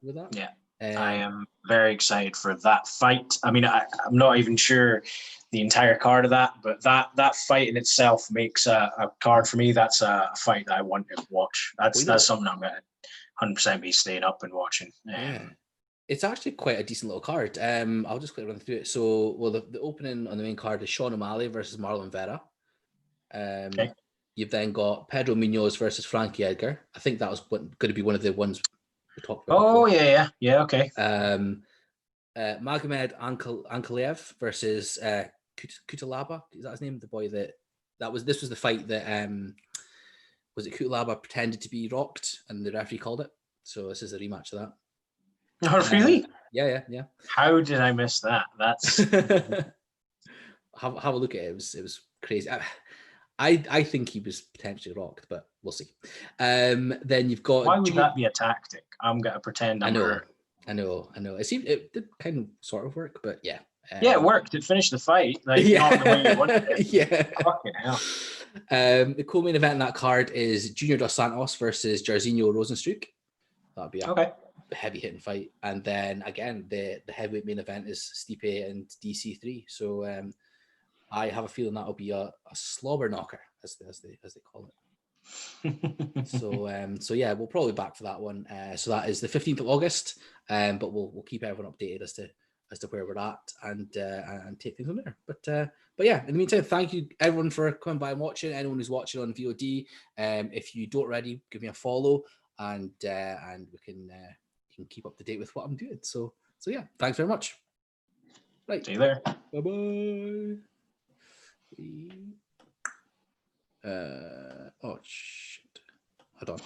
with that. Yeah. I am very excited for that fight. I mean, I'm not even sure the entire card of that, but that fight in itself makes a card for me. That's a fight that I want to watch. That's something I'm going to 100% be staying up and watching. It's actually quite a decent little card. I'll just quickly run through it. So, well, the opening on the main card is Sean O'Malley versus Marlon Vera. Okay. You've then got Pedro Munoz versus Frankie Edgar. I think that was going to be one of the ones we talked about. Oh, before. Yeah. Okay. Magomed Ankalaev versus Kutalaba. Is that his name? The boy this was the fight that was it Kutalaba pretended to be rocked and the referee called it. So this is a rematch of that. Oh, really? Yeah. How did I miss that? That's have a look at it. It was crazy. I think he was potentially rocked, but we'll see. Then you've got. Why would that be a tactic? I'm gonna pretend I'm hurt. I know. It did kind of sort of work, but yeah. Yeah, it worked. It finished the fight. Not the way you wanted it. Yeah. Fucking hell. The co-main event in that card is Junior Dos Santos versus Jairzinho Rosenstruck. That'd be a heavy hitting fight. And then again, the heavyweight main event is Stipe and DC3. So I have a feeling that'll be a slobber knocker, as they call it. So yeah, we'll probably be back for that one. So that is the 15th of August. But we'll keep everyone updated as to where we're at and take things from there. But yeah, in the meantime, thank you everyone for coming by and watching. Anyone who's watching on VOD, if you don't already, give me a follow and we can keep up to date with what I'm doing. So yeah, thanks very much. Right. See you there. Bye-bye. Oh shit. Hold on.